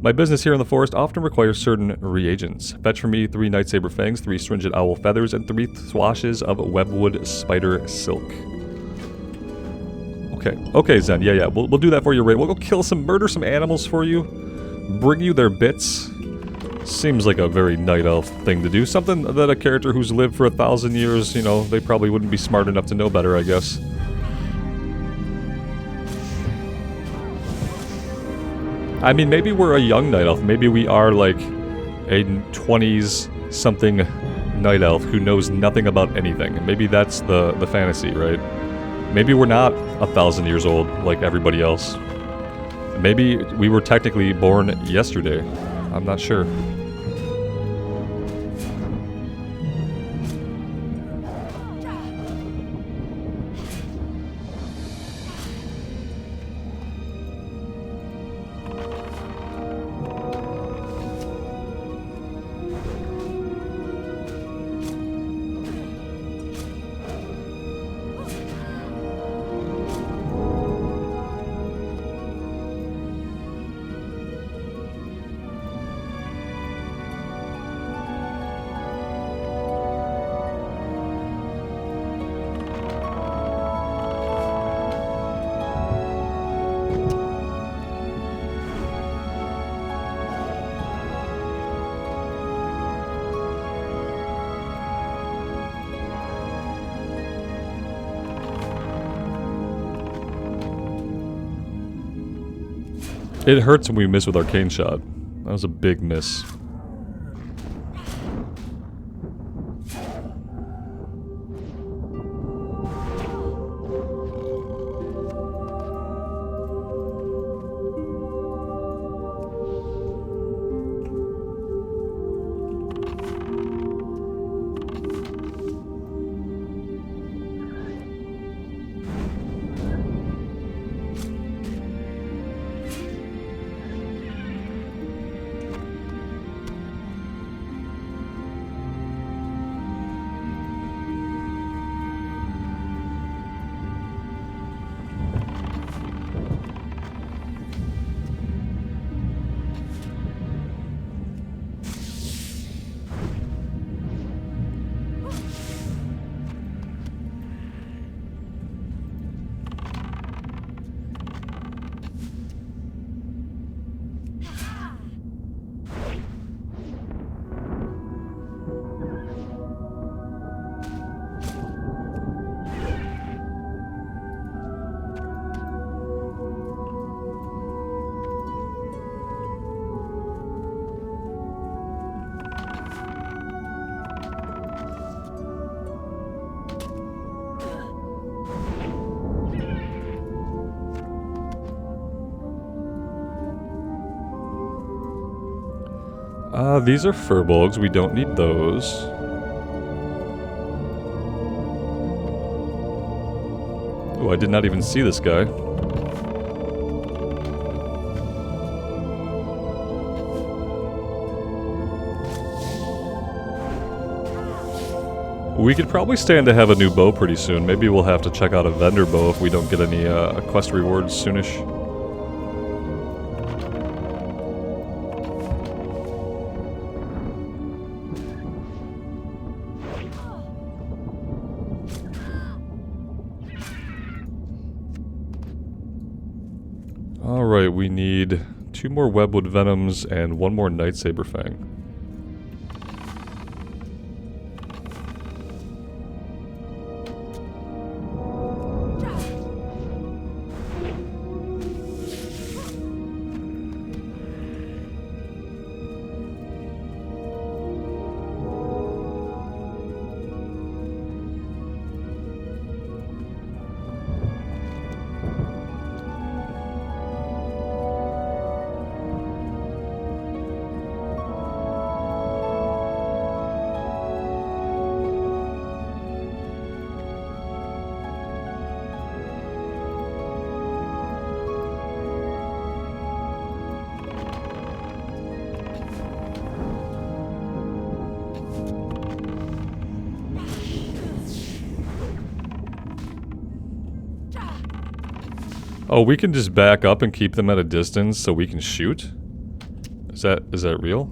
My business here in the forest often requires certain reagents. Fetch for me 3 nightsaber fangs, 3 stringent owl feathers, and 3 swashes of webwood spider silk. Okay, Zen, yeah, we'll do that for you, Ray. We'll go murder some animals for you, bring you their bits. Seems like a very night elf thing to do. Something that a character who's lived for 1,000 years, you know, they probably wouldn't be smart enough to know better, I guess. I mean, maybe we're a young night elf. Maybe we are like a 20s-something night elf who knows nothing about anything. Maybe that's the fantasy, right? Maybe we're not 1,000 years old like everybody else. Maybe we were technically born yesterday. I'm not sure. It hurts when we miss with Arcane Shot. That was a big miss. These are furbolgs. We don't need those. Oh, I did not even see this guy. We could probably stand to have a new bow pretty soon. Maybe we'll have to check out a vendor bow if we don't get any quest rewards soonish. Alright, we need 2 more webwood venoms and 1 more nightsaber fang. Oh, we can just back up and keep them at a distance so we can shoot? Is that real?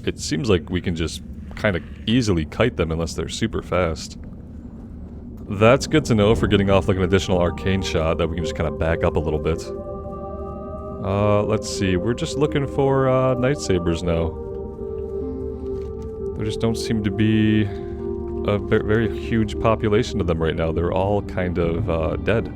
It seems like we can just kind of easily kite them unless they're super fast. That's good to know for getting off like an additional arcane shot that we can just kind of back up a little bit. Let's see. We're just looking for lightsabers now. There just don't seem to be a very huge population of them right now. They're all kind of dead.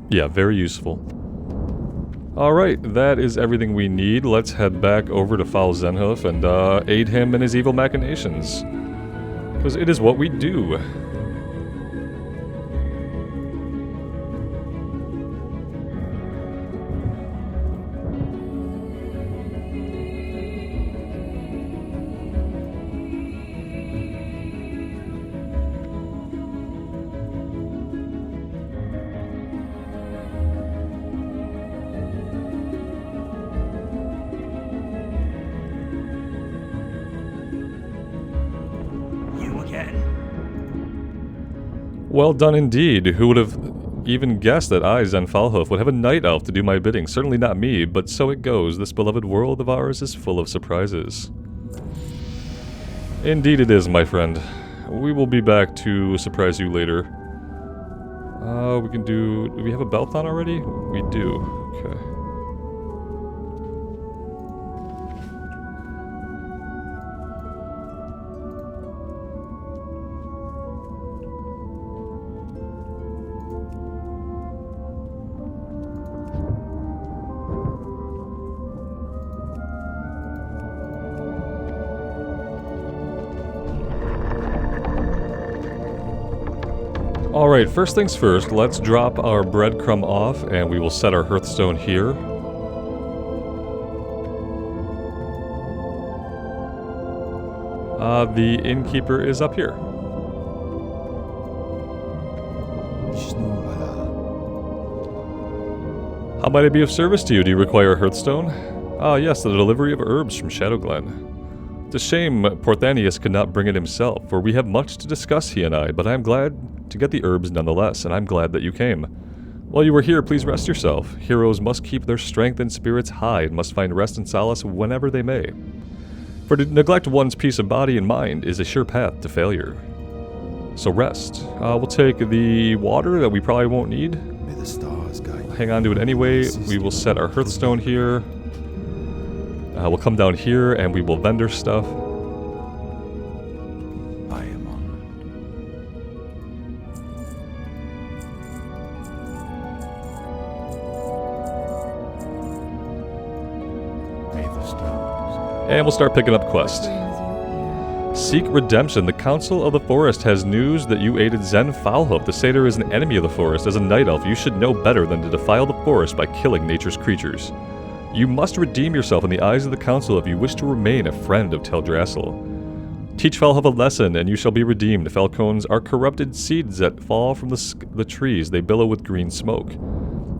Yeah, very useful. Alright, that is everything we need. Let's head back over to Fel Rock and aid him in his evil machinations. Because it is what we do. Well done indeed. Who would have even guessed that I, Zen Falhoof, would have a night elf to do my bidding? Certainly not me, but so it goes. This beloved world of ours is full of surprises. Indeed it is, my friend. We will be back to surprise you later. We can do we have a belt on already? We do. Okay. Alright, first things first, let's drop our breadcrumb off and we will set our hearthstone here. The innkeeper is up here. How might I be of service to you? Do you require a hearthstone? Ah, yes, the delivery of herbs from Shadowglen. It's a shame Porthanius could not bring it himself, for we have much to discuss, he and I, but I am glad to get the herbs nonetheless, and I'm glad that you came. While you were here, please rest yourself. Heroes must keep their strength and spirits high and must find rest and solace whenever they may. For to neglect one's peace of body and mind is a sure path to failure. So rest. We'll take the water that we probably won't need. May the stars guide you. Hang on to it anyway. We will set our hearthstone here. We'll come down here and we will vendor stuff. I am honored. May the stars. And we'll start picking up quests. Seek redemption. The Council of the Forest has news that you aided Zen Falhoof. The satyr is an enemy of the forest. As a night elf, you should know better than to defile the forest by killing nature's creatures. You must redeem yourself in the eyes of the Council if you wish to remain a friend of Teldrassil. Teach Falhoof a lesson, and you shall be redeemed. Falcons are corrupted seeds that fall from the trees. They billow with green smoke.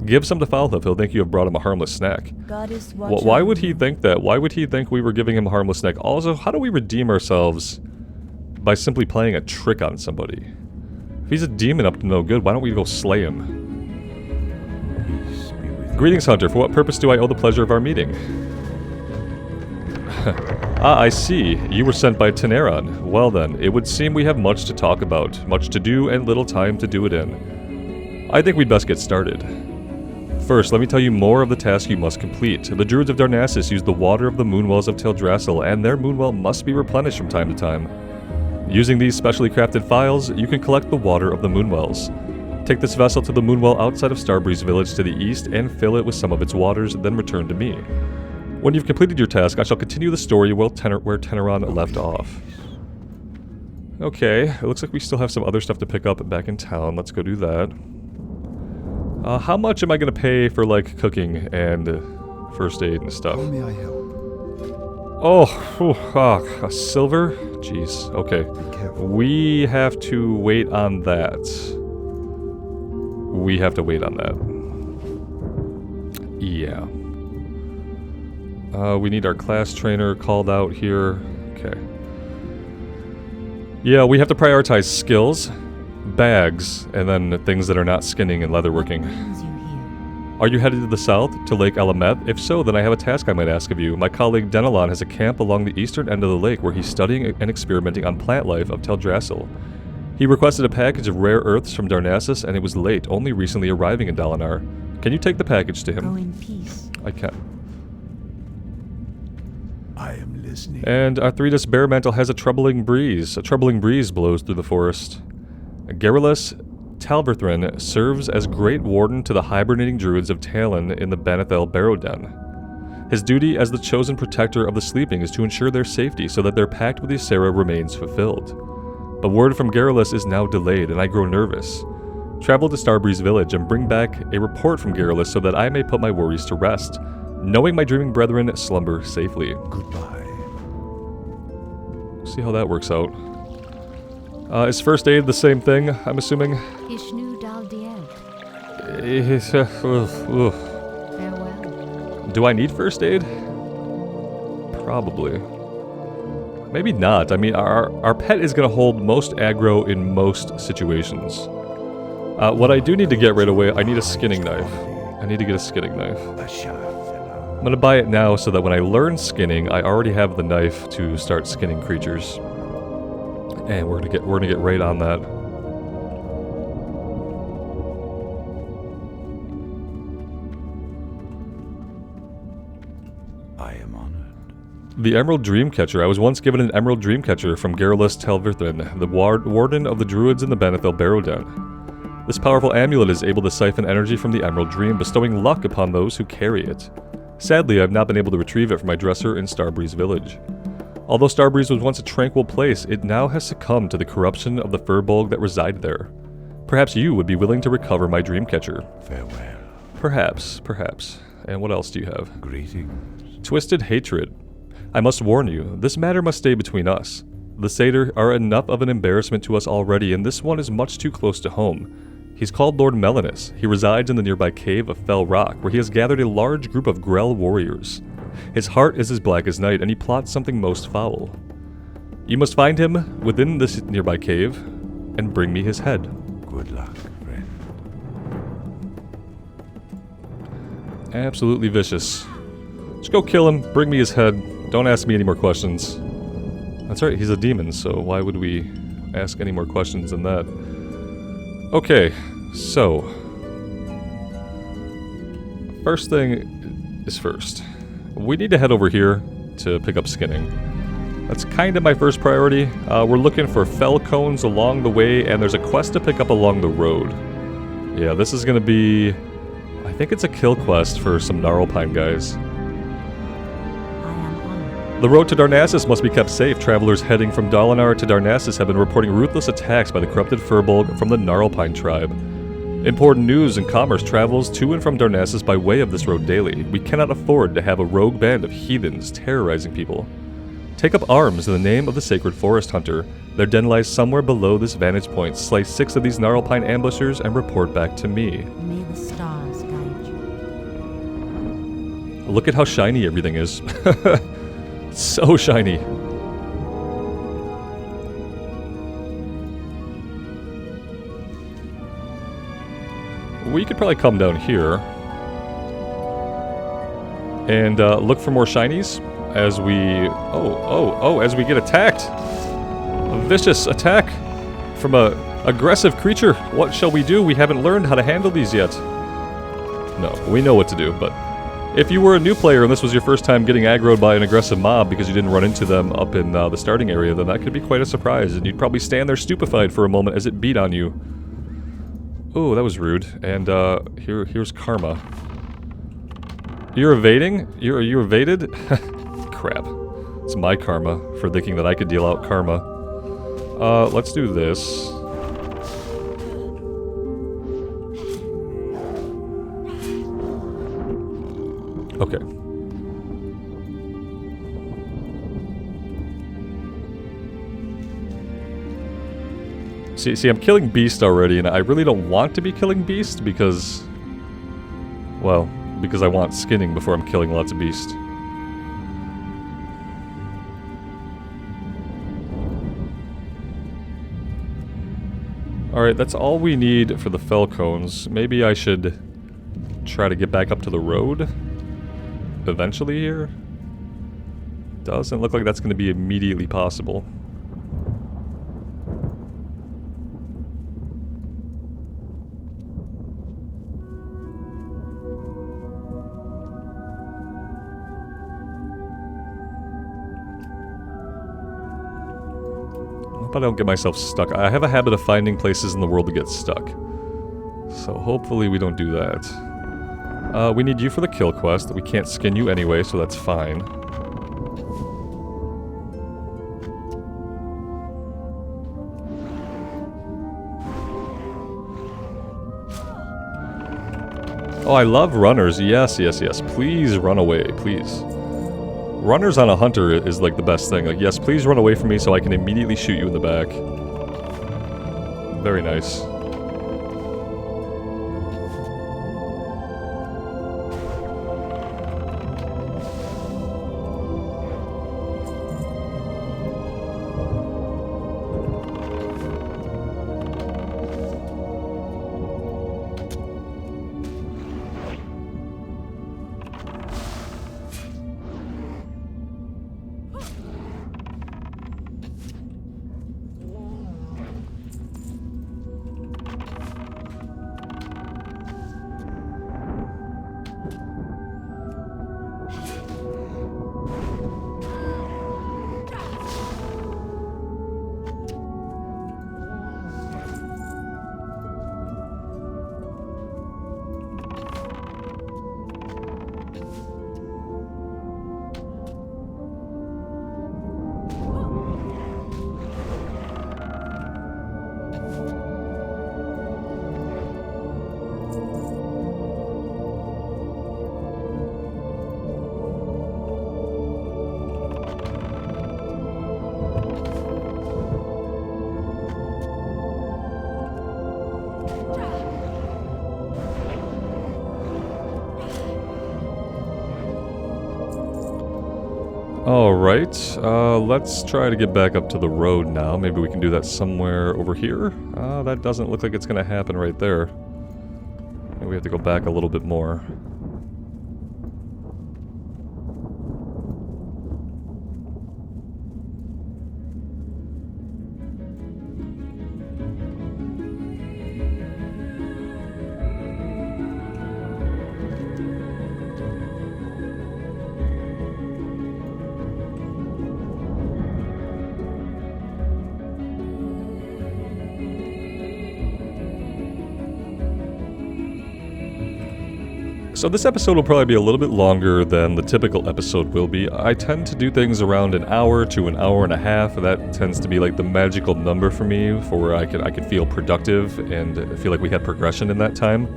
Give some to Falhoof. He'll think you have brought him a harmless snack. Why would he think that? Why would he think we were giving him a harmless snack? Also, how do we redeem ourselves by simply playing a trick on somebody? If he's a demon up to no good, why don't we go slay him? Greetings, Hunter. For what purpose do I owe the pleasure of our meeting? Ah, I see. You were sent by Teneron. Well then, it would seem we have much to talk about, much to do, and little time to do it in. I think we'd best get started. First, let me tell you more of the task you must complete. The Druids of Darnassus use the water of the moonwells of Teldrassil, and their moonwell must be replenished from time to time. Using these specially crafted phials, you can collect the water of the moonwells. Take this vessel to the moonwell outside of Starbreeze village to the east and fill it with some of its waters, then return to me. When you've completed your task, I shall continue the story where Teneron left off. Okay, it looks like we still have some other stuff to pick up back in town. Let's go do that. How much am I going to pay for, like, cooking and first aid and stuff? How may I help? A silver? Jeez, okay. Be careful. We have to wait on that. We have to wait on that. Yeah. We need our class trainer called out here. Okay. Yeah, we have to prioritize skills, bags, and then things that are not skinning and leatherworking. Brings you here. Are you headed to the south, to Lake Elameth? If so, then I have a task I might ask of you. My colleague Dolanaar has a camp along the eastern end of the lake where he's studying and experimenting on plant life of Teldrassil. He requested a package of rare earths from Darnassus, and it was late, only recently arriving in Dolanaar. Can you take the package to him? Go in peace. I can. I am listening. And Arthritis Bearmantle has a troubling breeze. A troubling breeze blows through the forest. Garrulus Talberthrin serves as Great Warden to the hibernating druids of Talon in the Banethel Barrow Den. His duty as the chosen protector of the sleeping is to ensure their safety so that their pact with Ysera remains fulfilled. But word from Garrulus is now delayed, and I grow nervous. Travel to Starbreeze village and bring back a report from Garrulus so that I may put my worries to rest, knowing my dreaming brethren slumber safely. Goodbye. See how that works out. Is first aid the same thing, I'm assuming? Ishnu Daldiel. Farewell. Do I need first aid? Probably. Maybe not. I mean, our pet is going to hold most aggro in most situations. What I do need to get right away, I need a skinning knife. I need to get a skinning knife. I'm gonna buy it now so that when I learn skinning, I already have the knife to start skinning creatures. And we're gonna get right on that. I am honored. The Emerald Dreamcatcher. I was once given an Emerald Dreamcatcher from Garrulus Talberthrin, the Warden of the Druids in the Banethel Barrow Den. This powerful amulet is able to siphon energy from the Emerald Dream, bestowing luck upon those who carry it. Sadly, I've not been able to retrieve it from my dresser in Starbreeze village. Although Starbreeze was once a tranquil place, it now has succumbed to the corruption of the furbolg that reside there. Perhaps you would be willing to recover my Dreamcatcher. Farewell. Perhaps. And what else do you have? Greetings. Twisted Hatred. I must warn you, this matter must stay between us. The Satyr are enough of an embarrassment to us already, and this one is much too close to home. He's called Lord Melanus. He resides in the nearby cave of Fel Rock, where he has gathered a large group of Grell warriors. His heart is as black as night, and he plots something most foul. You must find him within this nearby cave, and bring me his head. Good luck, friend. Absolutely vicious. Just go kill him, bring me his head, don't ask me any more questions. That's right, he's a demon, so why would we ask any more questions than that? Okay, so first thing is first. We need to head over here to pick up skinning. That's kind of my first priority. We're looking for fell cones along the way, and there's a quest to pick up along the road. Yeah, this is going to be... I think it's a kill quest for some Gnarlpine guys. The road to Darnassus must be kept safe. Travelers heading from Dolanaar to Darnassus have been reporting ruthless attacks by the corrupted furbolg from the Gnarlpine tribe. Important news and commerce travels to and from Darnassus by way of this road daily. We cannot afford to have a rogue band of heathens terrorizing people. Take up arms in the name of the sacred forest hunter. Their den lies somewhere below this vantage point. Slice 6 of these Gnarlpine ambushers and report back to me. May the stars guide you. Look at how shiny everything is. So shiny. We could probably come down here and look for more shinies as we... as we get attacked. A vicious attack from a aggressive creature. What shall we do? We haven't learned how to handle these yet. No, we know what to do, but... If you were a new player and this was your first time getting aggroed by an aggressive mob because you didn't run into them up in the starting area, then that could be quite a surprise, and you'd probably stand there stupefied for a moment as it beat on you. Oh, that was rude. And here's karma. You're evading? You evaded? Crap. It's my karma for thinking that I could deal out karma. Let's do this. Okay. See, I'm killing Beast already, and I really don't want to be killing Beast because... Well, because I want skinning before I'm killing lots of Beast. Alright, that's all we need for the Fel Cones. Maybe I should try to get back up to the road eventually here. Doesn't look like that's going to be immediately possible. I don't get myself stuck. I have a habit of finding places in the world to get stuck. So hopefully we don't do that. We need you for the kill quest. We can't skin you anyway, so that's fine. Oh, I love runners. Yes, yes, yes. Please run away, please. Runners on a hunter is like the best thing. Like, yes, please run away from me so I can immediately shoot you in the back. Very nice. Alright, let's try to get back up to the road now. Maybe we can do that somewhere over here. That doesn't look like it's going to happen right there. Maybe we have to go back a little bit more. So this episode will probably be a little bit longer than the typical episode will be. I tend to do things around an hour to an hour and a half. That tends to be like the magical number for me, for where I could feel productive and feel like we had progression in that time.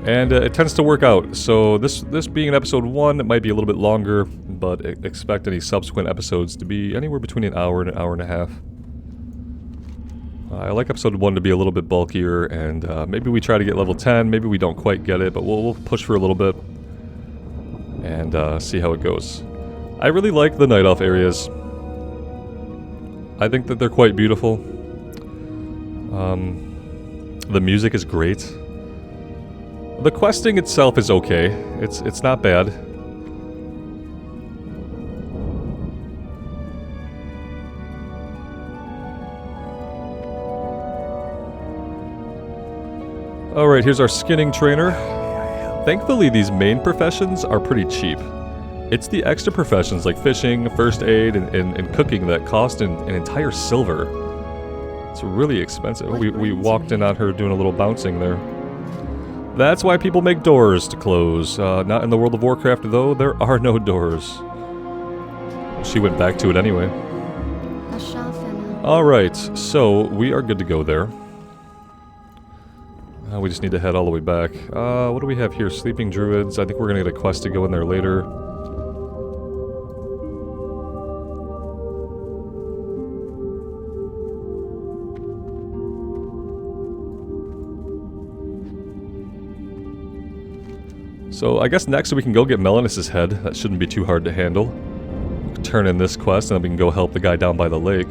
And it tends to work out. So this being an episode 1, it might be a little bit longer, but expect any subsequent episodes to be anywhere between an hour and a half. I like episode 1 to be a little bit bulkier, and maybe we try to get level 10, maybe we don't quite get it, but we'll push for a little bit and see how it goes. I really like the Night Elf areas. I think that they're quite beautiful. The music is great. The questing itself is okay. It's not bad. Alright, here's our skinning trainer. Thankfully, these main professions are pretty cheap. It's the extra professions like fishing, first aid, and cooking that cost an entire silver. It's really expensive. We walked in on her doing a little bouncing there. That's why people make doors to close. Not in the World of Warcraft, though. There are no doors. She went back to it anyway. Alright, so we are good to go there. We just need to head all the way back. What do we have here? Sleeping Druids. I think we're going to get a quest to go in there later. So I guess next we can go get Melanus' head. That shouldn't be too hard to handle. Turn in this quest and then we can go help the guy down by the lake.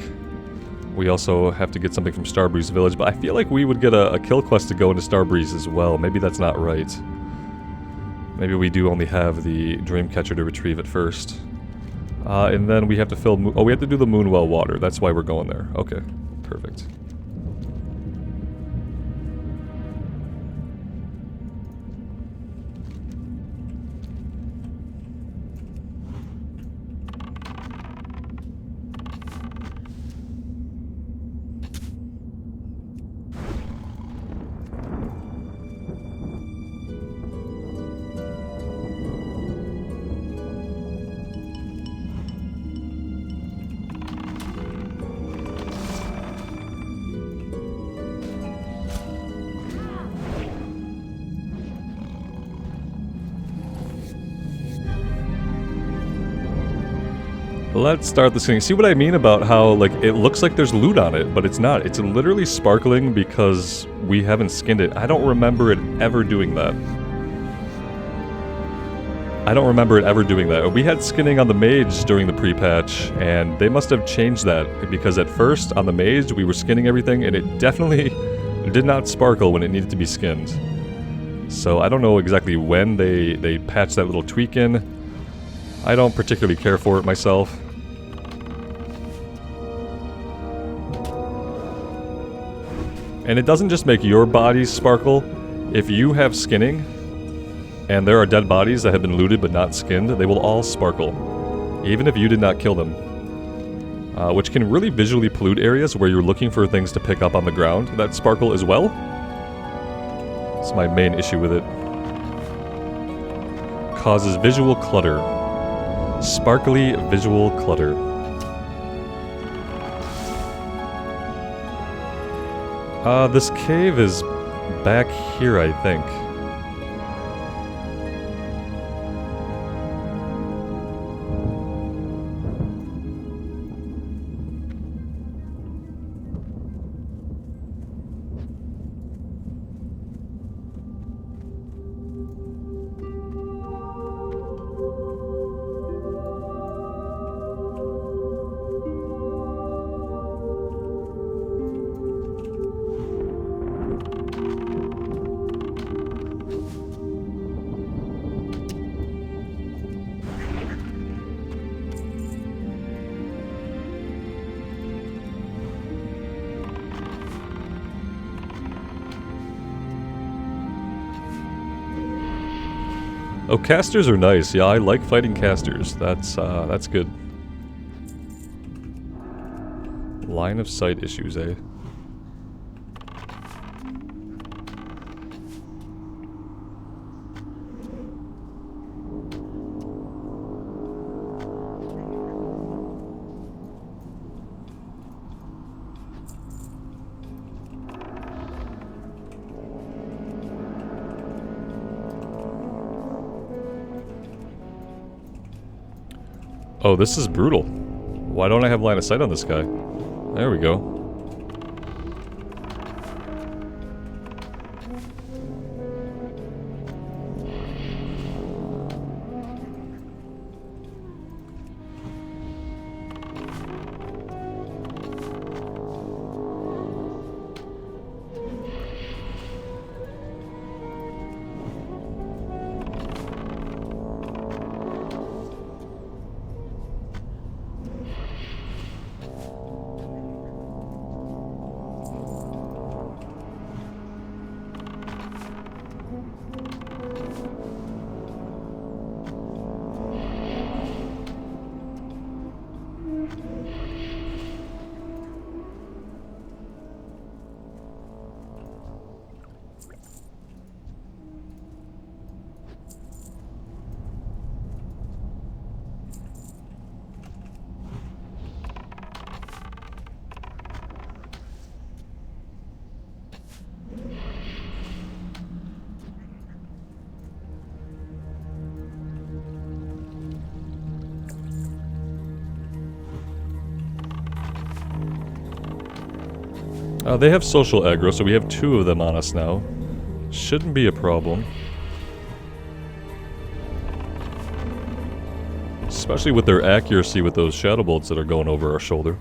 We also have to get something from Starbreeze Village, but I feel like we would get a kill quest to go into Starbreeze as well. Maybe that's not right. Maybe we do only have the Dreamcatcher to retrieve it first. And then we have to fill... we have to do the Moonwell water. That's why we're going there. Okay, perfect. Let's start this thing. See what I mean about how, like, it looks like there's loot on it, but it's not. It's literally sparkling because we haven't skinned it. I don't remember it ever doing that. We had skinning on the mage during the pre-patch, and they must have changed that, because at first, on the mage, we were skinning everything, and it definitely did not sparkle when it needed to be skinned. So I don't know exactly when they patched that little tweak in. I don't particularly care for it myself. And it doesn't just make your bodies sparkle. If you have skinning, and there are dead bodies that have been looted but not skinned, they will all sparkle, even if you did not kill them. Which can really visually pollute areas where you're looking for things to pick up on the ground that sparkle as well. That's my main issue with it. Causes visual clutter. Sparkly visual clutter. This cave is back here, I think. Oh, casters are nice. Yeah, I like fighting casters. That's good. Line of sight issues, eh? Oh, this is brutal. Why don't I have line of sight on this guy? There we go. They have social aggro, so we have 2 of them on us now. Shouldn't be a problem. Especially with their accuracy with those shadow bolts that are going over our shoulder.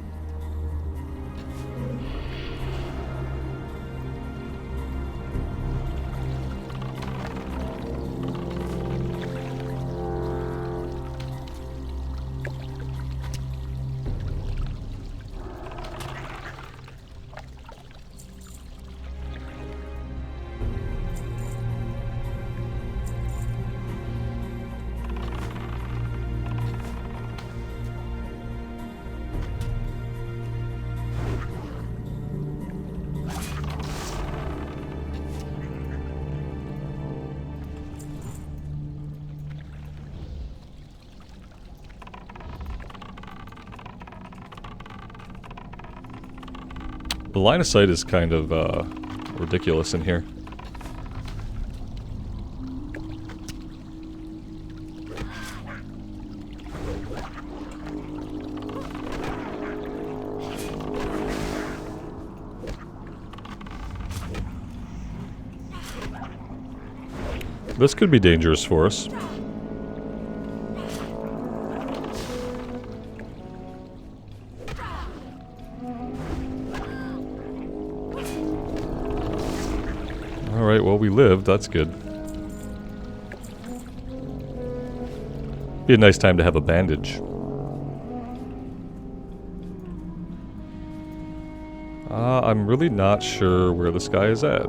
The line of sight is kind of ridiculous in here. This could be dangerous for us. Alright, well we lived, that's good. Be a nice time to have a bandage. I'm really not sure where this guy is at.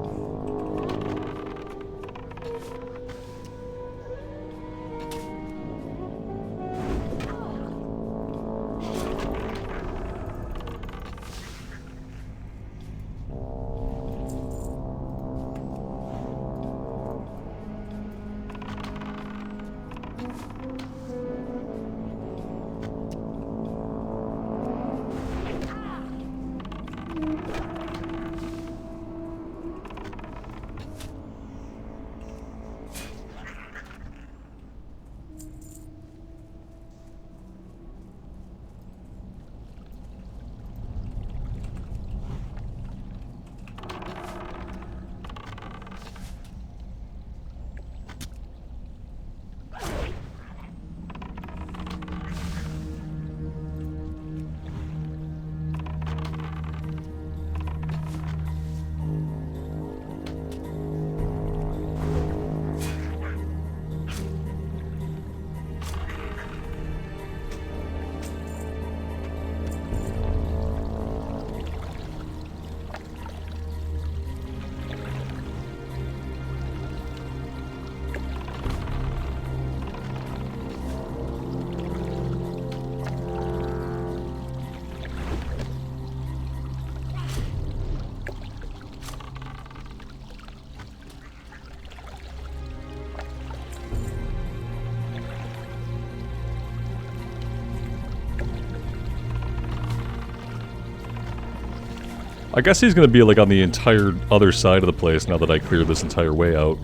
I guess he's gonna be like on the entire other side of the place now that I cleared this entire way out.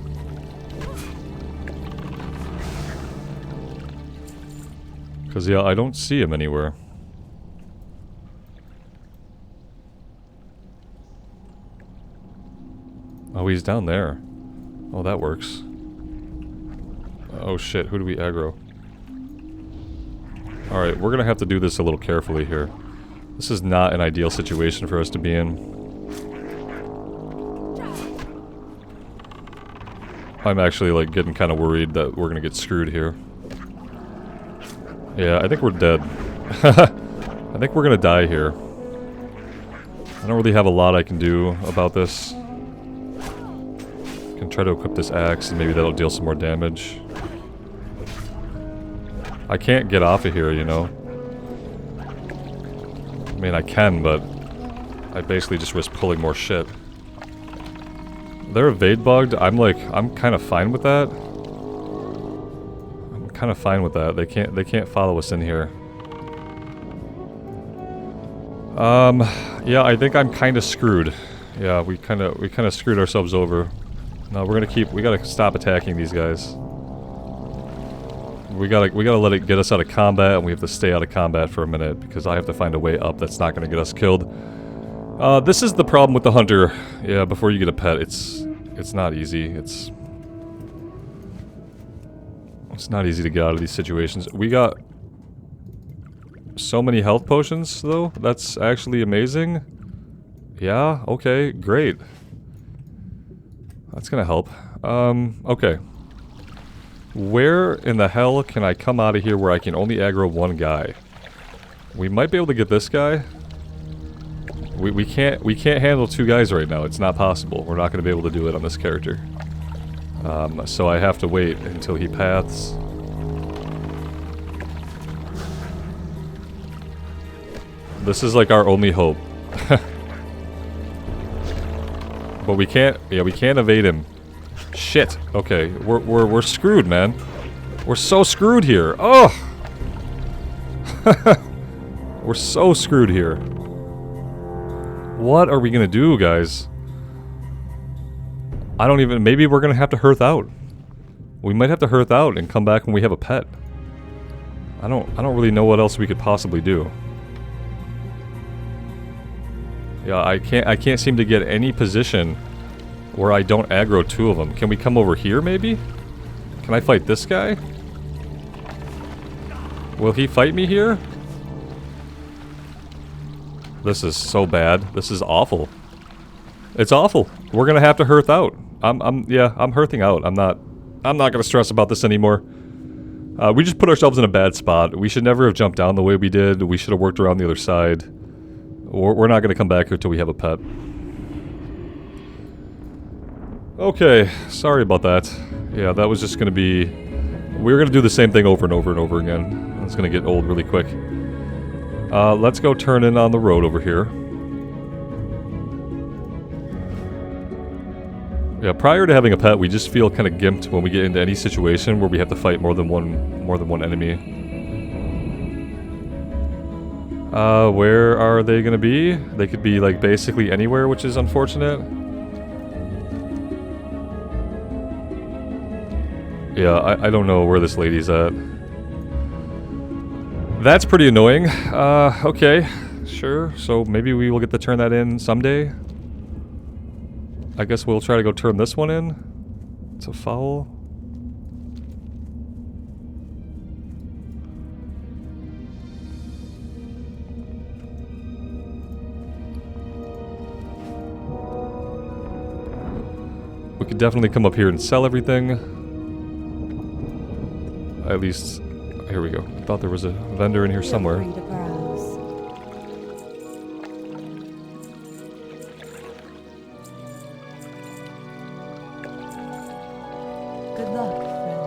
Cause yeah, I don't see him anywhere. Oh, he's down there. Oh, that works. Oh shit, who do we aggro? Alright, we're gonna have to do this a little carefully here. This is not an ideal situation for us to be in. I'm actually like getting kind of worried that we're gonna get screwed here. Yeah, I think we're dead. I think we're gonna die here. I don't really have a lot I can do about this. I can try to equip this axe and maybe that'll deal some more damage. I can't get off of here, you know. I mean, I can, but I basically just risk pulling more shit. They're evade bugged. I'm kind of fine with that. I'm kind of fine with that. They can't follow us in here. Yeah, I think I'm kind of screwed. Yeah, we kind of screwed ourselves over. No, we gotta stop attacking these guys. We gotta let it get us out of combat, and we have to stay out of combat for a minute, because I have to find a way up that's not gonna get us killed. This is the problem with the hunter. Yeah, before you get a pet, it's not easy. It's not easy to get out of these situations. We got so many health potions, though. That's actually amazing. Yeah, okay, great. That's gonna help. Okay. Where in the hell can I come out of here where I can only aggro one guy? We might be able to get this guy. We can't handle two guys right now. It's not possible. We're not gonna be able to do it on this character. So I have to wait until he paths. This is like our only hope. But we can't, yeah, we can't evade him. Shit. Okay, we're screwed, man. We're so screwed here. Oh! We're so screwed here. What are we gonna do, guys? I don't even, maybe we're gonna have to hearth out. We might have to hearth out and come back when we have a pet. I don't really know what else we could possibly do. Yeah, I can't seem to get any position where I don't aggro two of them. Can we come over here, maybe? Can I fight this guy? Will he fight me here? This is so bad. This is awful. It's awful. We're gonna have to hearth out. I'm hearthing out. I'm not gonna stress about this anymore. We just put ourselves in a bad spot. We should never have jumped down the way we did. We should have worked around the other side. We're not gonna come back here till we have a pet. Okay, sorry about that. Yeah, that was just gonna be... We were gonna do the same thing over and over and over again. It's gonna get old really quick. Let's go turn in on the road over here. Yeah, prior to having a pet, we just feel kind of gimped when we get into any situation where we have to fight more than one enemy. Where are they gonna be? They could be, like, basically anywhere, which is unfortunate. Yeah, I don't know where this lady's at. That's pretty annoying. Okay, sure. So maybe we will get to turn that in someday. I guess we'll try to go turn this one in. It's a foul. We could definitely come up here and sell everything. At least, here we go. I thought there was a vendor in here somewhere. Feel free to browse. Good luck, friend.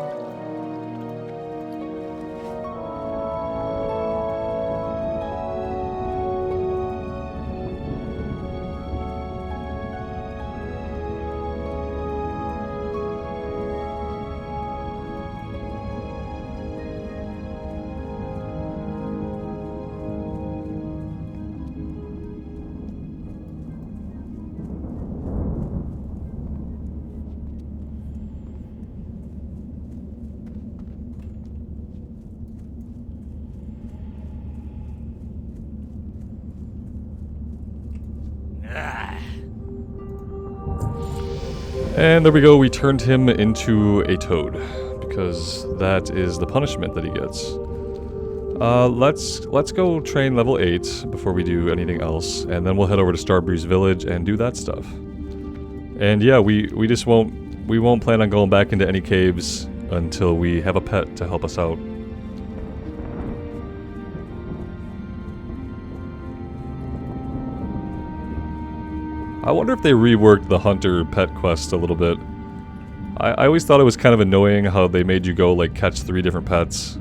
And there we go, we turned him into a toad, because that is the punishment that he gets. Let's go train level 8 before we do anything else, and then we'll head over to Starbreeze Village and do that stuff. And yeah, we just won't plan on going back into any caves until we have a pet to help us out. I wonder if they reworked the hunter pet quest a little bit. I always thought it was kind of annoying how they made you go, like, catch 3 different pets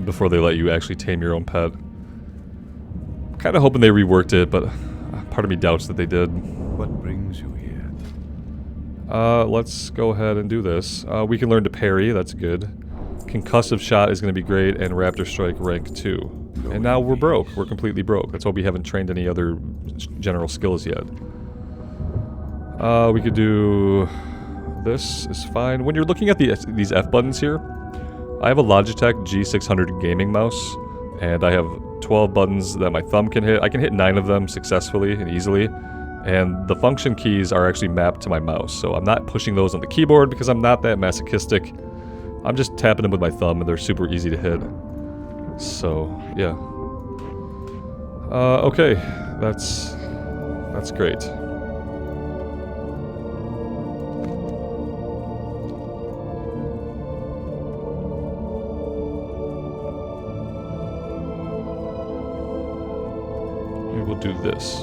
before they let you actually tame your own pet. Kind of hoping they reworked it, but part of me doubts that they did. What brings you here? Let's go ahead and do this. We can learn to parry, that's good. Concussive shot is going to be great, and Raptor Strike rank 2. And now we're broke. We're completely broke. That's why we haven't trained any other general skills yet. We could do... This is fine. When you're looking at these F buttons here, I have a Logitech G600 gaming mouse, and I have 12 buttons that my thumb can hit. I can hit 9 of them successfully and easily. And the function keys are actually mapped to my mouse. So I'm not pushing those on the keyboard because I'm not that masochistic. I'm just tapping them with my thumb and they're super easy to hit. So, yeah. Okay. That's great. Maybe we'll do this.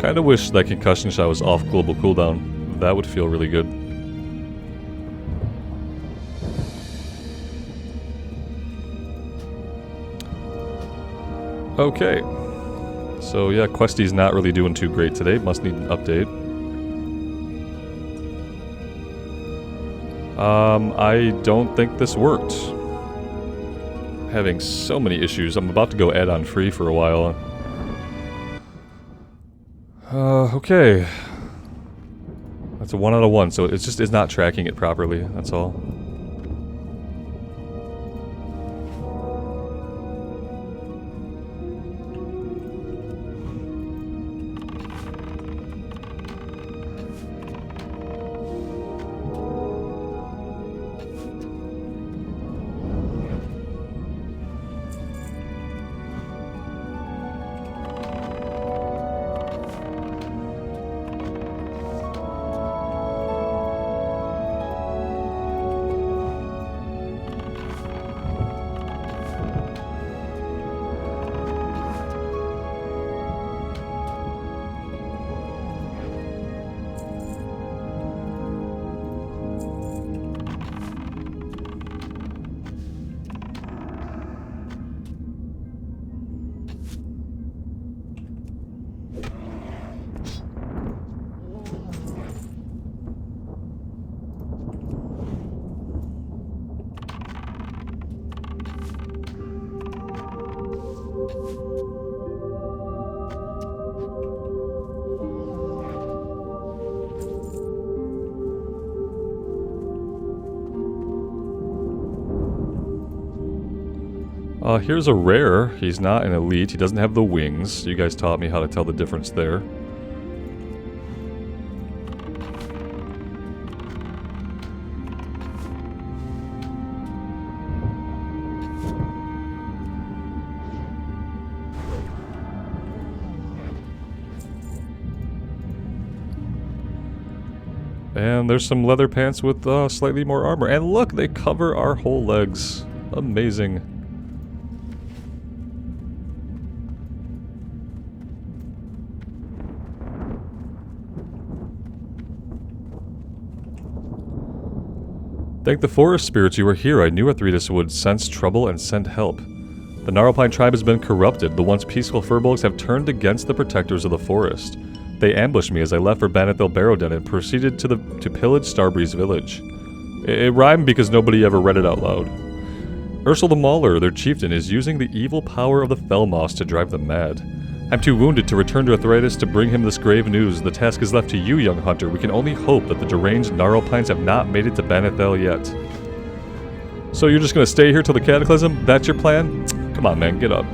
Kinda wish that concussion shot was off global cooldown. That would feel really good. Okay. So yeah, Questie's not really doing too great today. Must need an update. I don't think this worked. Having so many issues. I'm about to go add-on free for a while. Okay. That's a 1 out of 1, so it's not tracking it properly, that's all. Here's a rare. He's not an elite. He doesn't have the wings. You guys taught me how to tell the difference there. And there's some leather pants with slightly more armor. And look, they cover our whole legs. Amazing. Thank the forest spirits you were here. I knew Arthritis would sense trouble and send help. The Gnarlpine tribe has been corrupted. The once peaceful furbolgs have turned against the protectors of the forest. They ambushed me as I left for Banithil Barrowden and proceeded to pillage Starbreeze village. It rhymed because nobody ever read it out loud. Ursel the Mauler, their chieftain, is using the evil power of the Fellmoss to drive them mad. I'm too wounded to return to Arthritis to bring him this grave news. The task is left to you, young hunter. We can only hope that the deranged Gnarlpines have not made it to Banithil yet. So you're just gonna stay here till the Cataclysm? That's your plan? Come on, man, get up.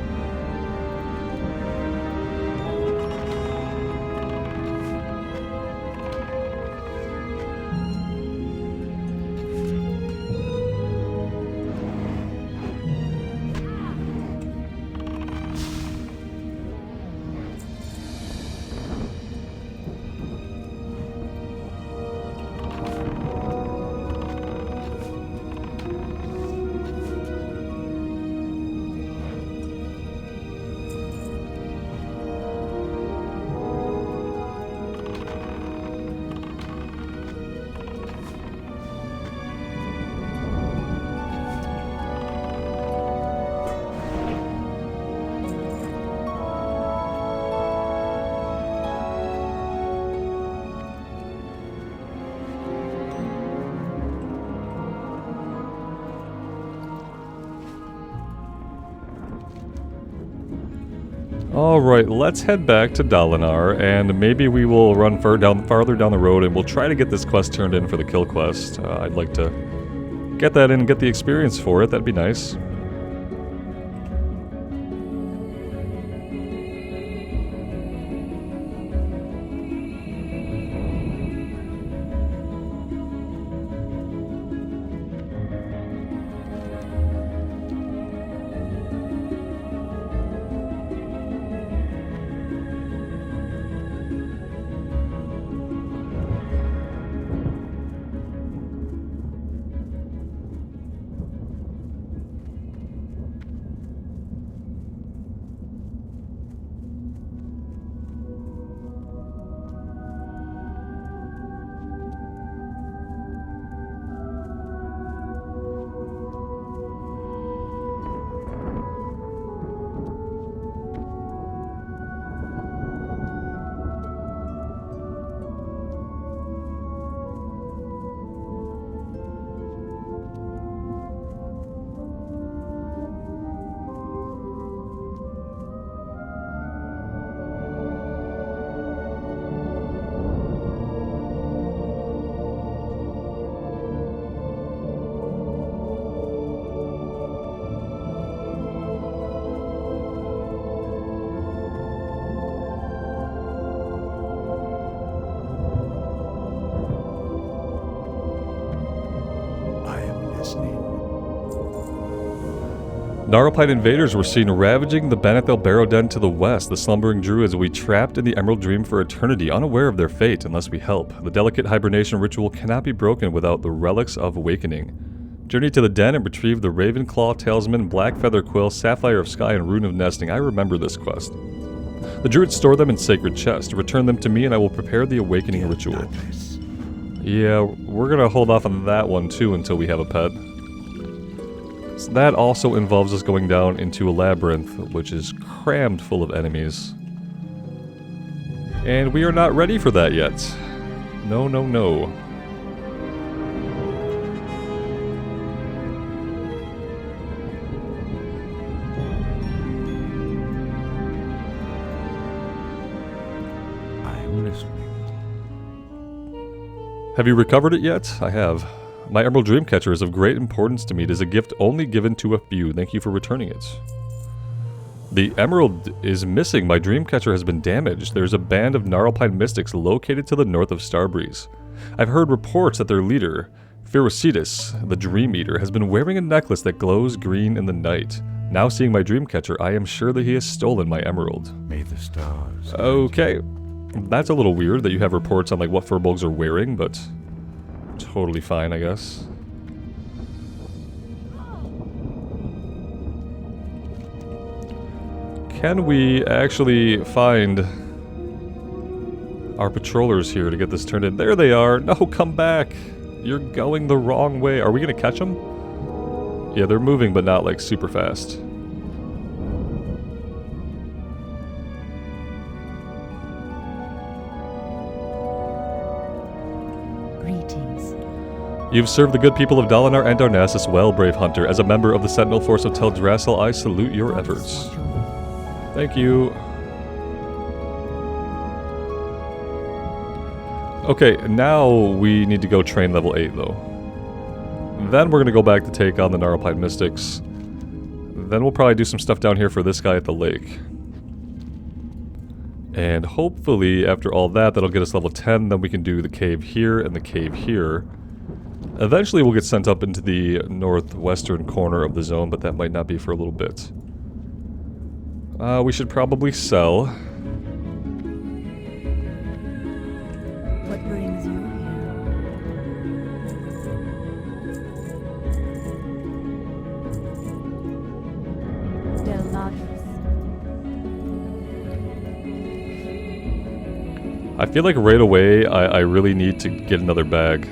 Alright, let's head back to Dolanaar, and maybe we will run farther down the road, and we'll try to get this quest turned in for the kill quest. I'd like to get that in and get the experience for it, that'd be nice. Gnarlpine invaders were seen ravaging the Bannathel Barrow Den to the west. The slumbering druids will be trapped in the Emerald Dream for eternity, unaware of their fate unless we help. The delicate hibernation ritual cannot be broken without the relics of awakening. Journey to the den and retrieve the Ravenclaw Talisman, Black Feather Quill, Sapphire of Sky, and Rune of Nesting. I remember this quest. The druids store them in sacred chests. Return them to me and I will prepare the awakening ritual. Yeah, we're gonna hold off on that one too until we have a pet. So that also involves us going down into a labyrinth, which is crammed full of enemies. And we are not ready for that yet. No, no, no. I am listening. Have you recovered it yet? I have. My Emerald Dreamcatcher is of great importance to me. It is a gift only given to a few. Thank you for returning it. The emerald is missing. My Dreamcatcher has been damaged. There's a band of Gnarlpine mystics located to the north of Starbreeze. I've heard reports that their leader, Ferocitus, the Dream Eater, has been wearing a necklace that glows green in the night. Now seeing my Dreamcatcher, I am sure that he has stolen my emerald. May the stars. Okay. That's a little weird that you have reports on like what furbolgs are wearing, but totally fine, I guess. Can we actually find our patrollers here to get this turned in? There they are! No, come back! You're going the wrong way. Are we gonna catch them? Yeah, they're moving, but not like super fast. You've served the good people of Dolanaar and Darnassus well, brave hunter. As a member of the Sentinel Force of Teldrassil, I salute your efforts. Thank you. Okay, now we need to go train level 8, though. Then we're going to go back to take on the Gnarlpine Mystics. Then we'll probably do some stuff down here for this guy at the lake. And hopefully, after all that, that'll get us level 10. Then we can do the cave here and the cave here. Eventually we'll get sent up into the northwestern corner of the zone, but that might not be for a little bit. We should probably sell. What brings you here? I feel like right away I really need to get another bag.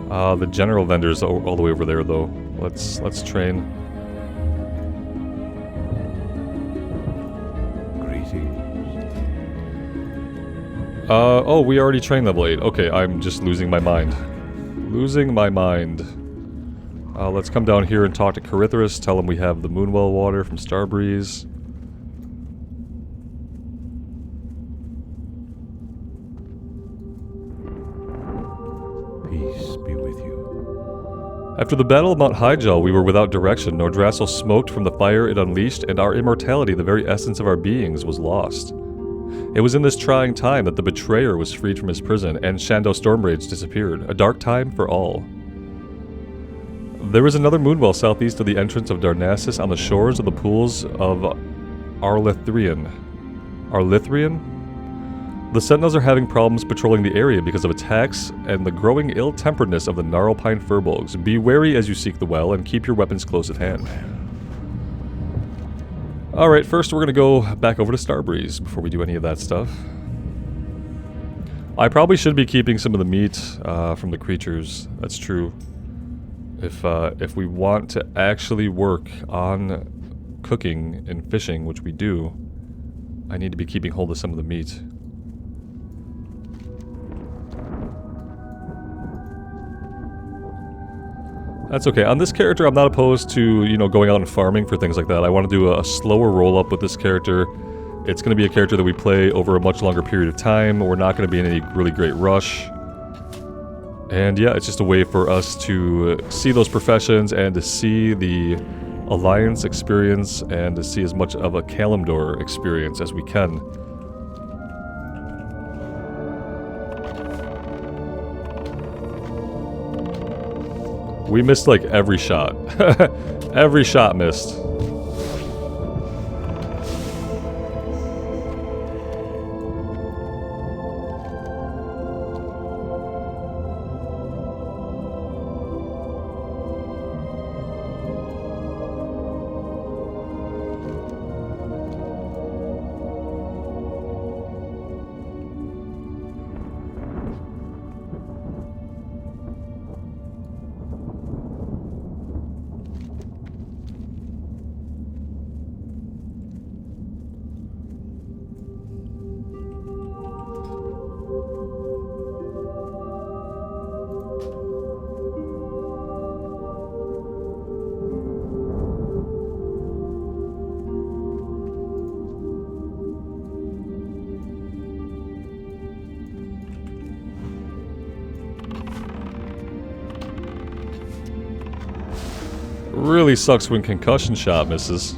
The general vendor's all the way over there, though. Let's train. Greetings. Oh, we already trained level 8. Okay, I'm just losing my mind. Losing my mind. Let's come down here and talk to Carithrus, tell him we have the Moonwell water from Starbreeze. After the Battle of Mount Hyjal, we were without direction. Nordrassil smoked from the fire it unleashed, and our immortality, the very essence of our beings, was lost. It was in this trying time that the Betrayer was freed from his prison, and Shan'do Stormrage disappeared. A dark time for all. There is another moonwell southeast of the entrance of Darnassus on the shores of the pools of Arlithrian. Arlithrian? The Sentinels are having problems patrolling the area because of attacks and the growing ill-temperedness of the Gnarlpine Furbolgs. Be wary as you seek the well, and keep your weapons close at hand. Alright, first we're going to go back over to Starbreeze before we do any of that stuff. I probably should be keeping some of the meat from the creatures, that's true. If we want to actually work on cooking and fishing, which we do, I need to be keeping hold of some of the meat. That's okay. On this character, I'm not opposed to, you know, going out and farming for things like that. I want to do a slower roll-up with this character. It's going to be a character that we play over a much longer period of time. We're not going to be in any really great rush. And yeah, it's just a way for us to see those professions and to see the Alliance experience and to see as much of a Kalimdor experience as we can. We missed like every shot. Every shot missed. Really sucks when concussion shot misses.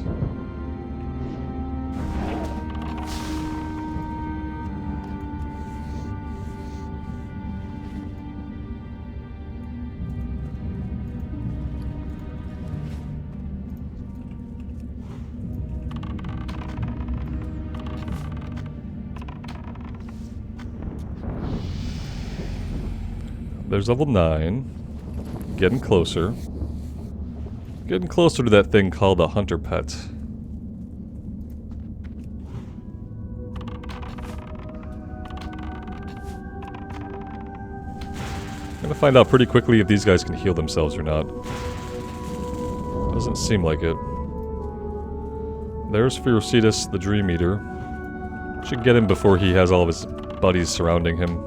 There's level 9. Getting closer. Getting closer to that thing called a hunter pet. I'm gonna find out pretty quickly if these guys can heal themselves or not. Doesn't seem like it. There's Ferocetus, the Dream Eater. Should get him before he has all of his buddies surrounding him.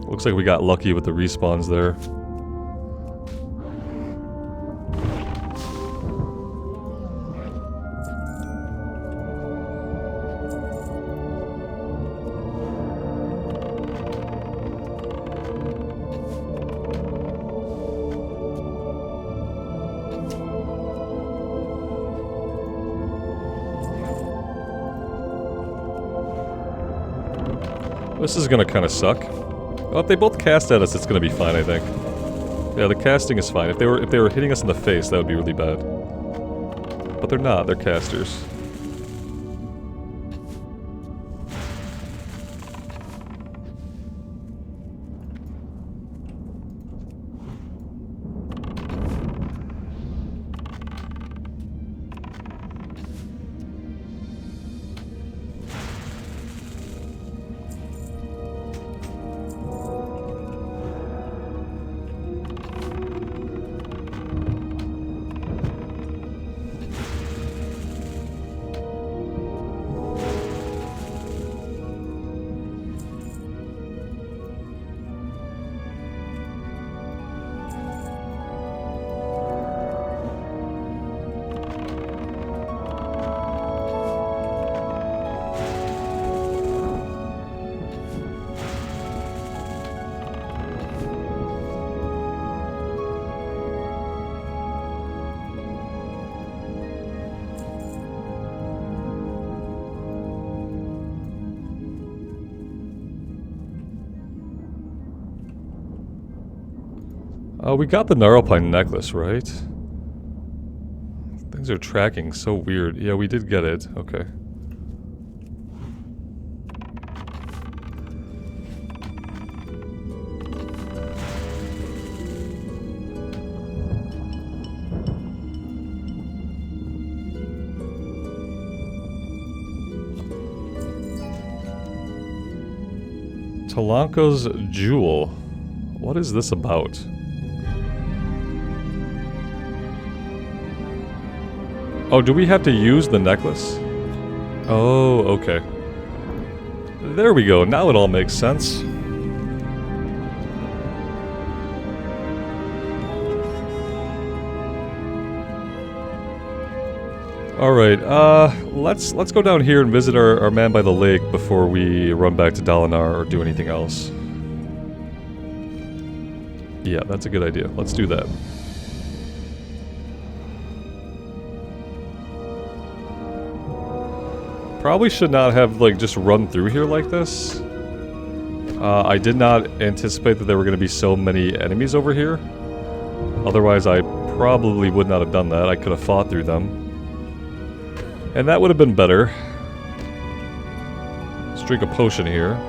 Looks like we got lucky with the respawns there. This is gonna kinda suck. Well, if they both cast at us, it's gonna be fine, I think. Yeah, the casting is fine. If they were hitting us in the face, that would be really bad. But they're not, they're casters. We got the Gnarlpine necklace, right? Things are tracking so weird. Yeah, we did get it. Okay. Talanko's Jewel. What is this about? Oh, do we have to use the necklace? Oh, okay. There we go. Now it all makes sense. Alright, let's go down here and visit our man by the lake before we run back to Dolanaar or do anything else. Yeah, that's a good idea. Let's do that. Probably should not have, like, just run through here like this. I did not anticipate that there were going to be so many enemies over here. Otherwise, I probably would not have done that. I could have fought through them. And that would have been better. Let's drink a potion here.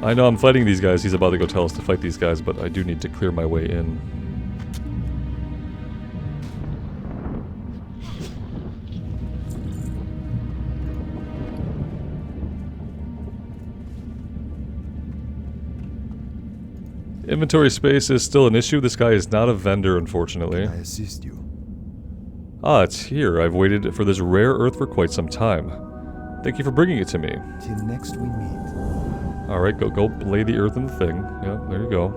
I know I'm fighting these guys. He's about to go tell us to fight these guys, but I do need to clear my way in. Inventory space is still an issue. This guy is not a vendor, unfortunately. I assist you. Ah, it's here. I've waited for this rare earth for quite some time. Thank you for bringing it to me. Till next we meet. Alright, go lay the earth in the thing. Yep, there you go.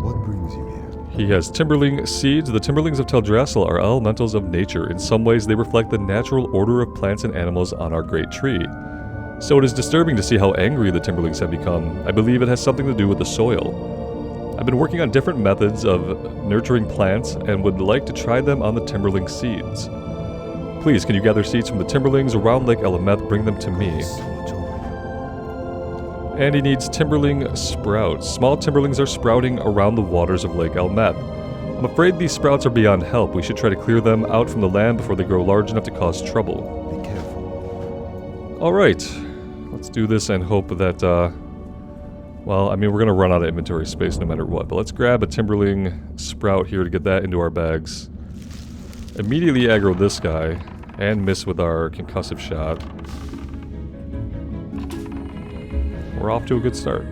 What brings you here? He has Timberling seeds. The Timberlings of Teldrassil are elementals of nature. In some ways, they reflect the natural order of plants and animals on our great tree. So it is disturbing to see how angry the Timberlings have become. I believe it has something to do with the soil. I've been working on different methods of nurturing plants and would like to try them on the Timberling seeds. Please, can you gather seeds from the Timberlings around Lake Elameth? Bring them to me. And he needs Timberling sprouts. Small Timberlings are sprouting around the waters of Lake Elameth. I'm afraid these sprouts are beyond help. We should try to clear them out from the land before they grow large enough to cause trouble. Be careful. Alright. Let's do this and hope that, well, I mean, we're going to run out of inventory space no matter what. But let's grab a Timberling sprout here to get that into our bags. Immediately aggro this guy. And miss with our concussive shot. We're off to a good start.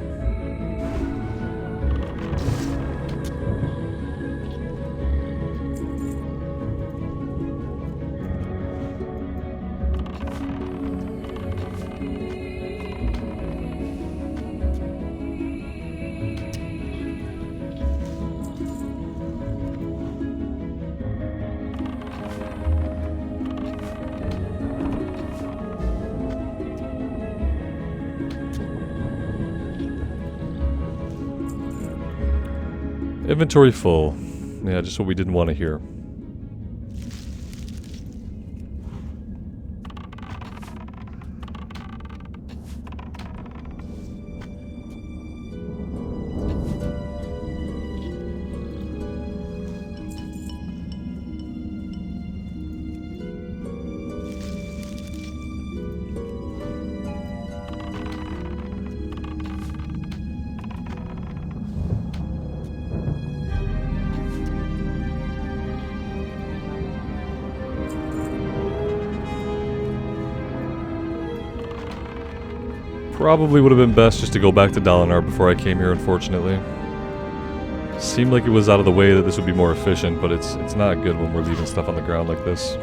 Inventory full. Yeah, just what we didn't want to hear. Probably would have been best just to go back to Dolanaar before I came here, unfortunately. Seemed like it was out of the way that this would be more efficient, but it's not good when we're leaving stuff on the ground like this.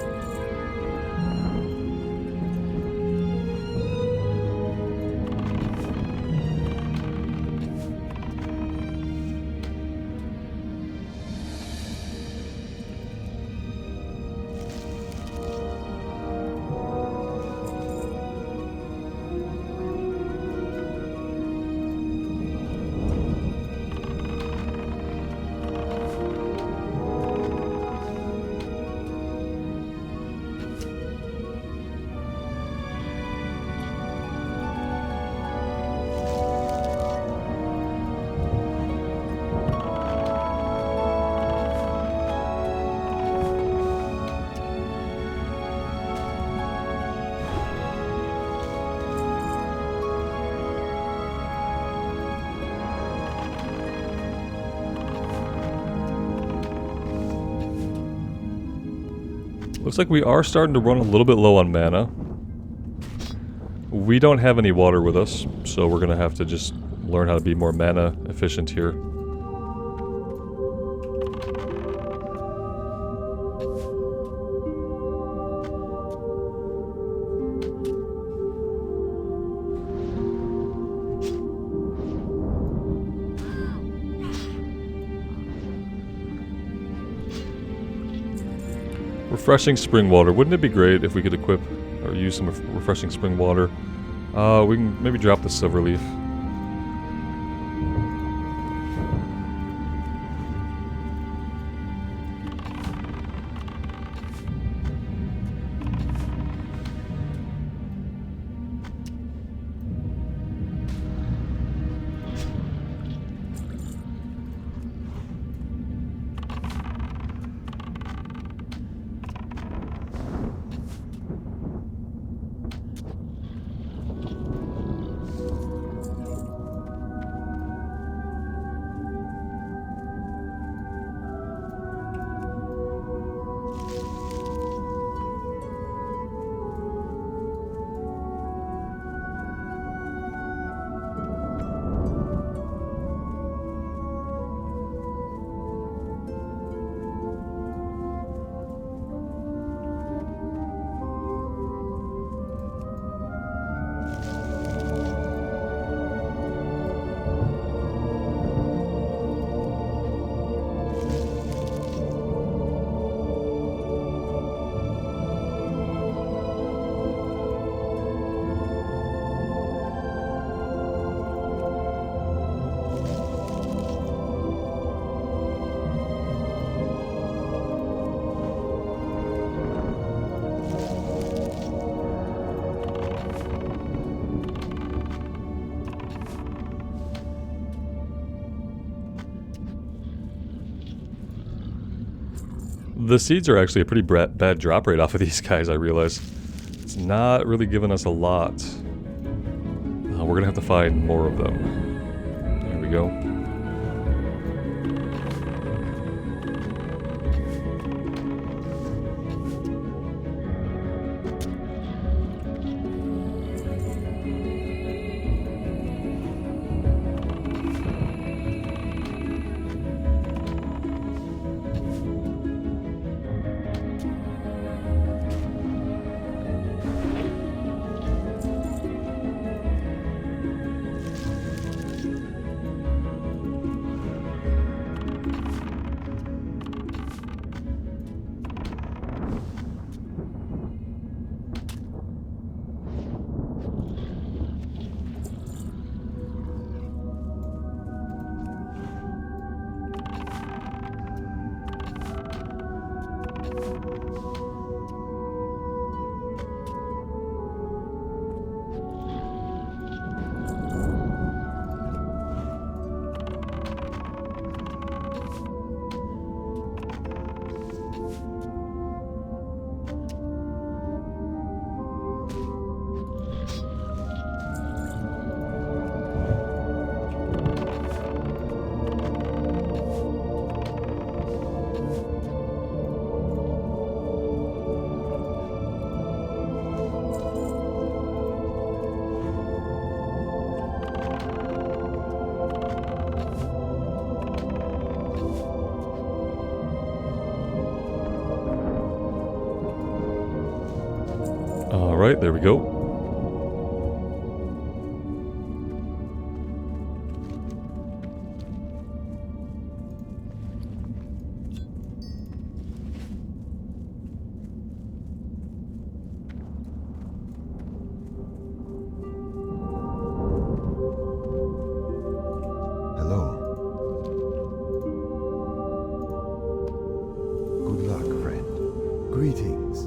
Looks like we are starting to run a little bit low on mana. We don't have any water with us, so we're going to have to just learn how to be more mana efficient here. Refreshing spring water. Wouldn't it be great if we could equip or use some refreshing spring water? We can maybe drop the silver leaf. The seeds are actually a pretty bad drop rate off of these guys, I realize. It's not really giving us a lot. We're gonna have to find more of them. There we go. Alright, there we go. Hello. Good luck, friend. Greetings.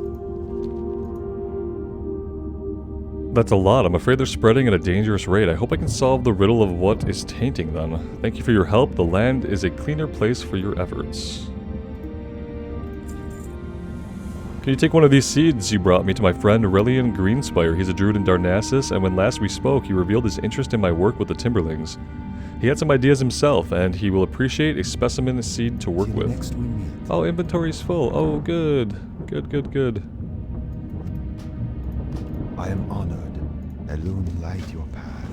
That's a lot. I'm afraid they're spreading at a dangerous rate. I hope I can solve the riddle of what is tainting them. Thank you for your help. The land is a cleaner place for your efforts. Can you take one of these seeds you brought me to my friend Aurelian Greenspire? He's a druid in Darnassus, and when last we spoke, he revealed his interest in my work with the Timberlings. He had some ideas himself, and he will appreciate a specimen seed to work Till with. next we meet. Oh, inventory's full. Oh, good. Good. I am honored. Illuminate your path.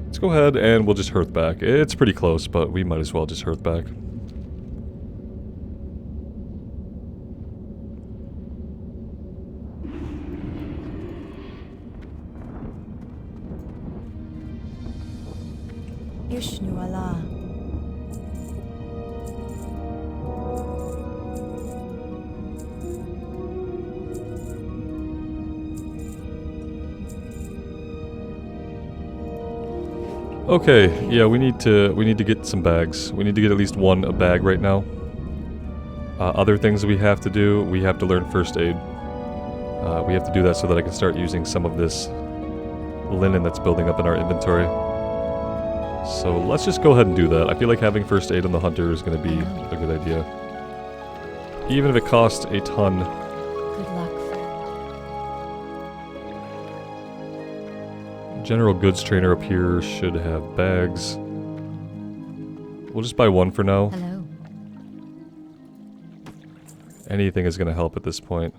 Let's go ahead and we'll just hearth back. It's pretty close, but we might as well just hearth back. Ishnu Allah. Okay, yeah, we need to get some bags. We need to get at least one a bag right now. Other things we have to do, we have to learn first aid. We have to do that so that I can start using some of this linen that's building up in our inventory. So let's just go ahead and do that. I feel like having first aid on the hunter is going to be a good idea. Even if it costs a ton. Good luck, friend. General goods trainer up here should have bags. We'll just buy one for now. Hello. Anything is going to help at this point.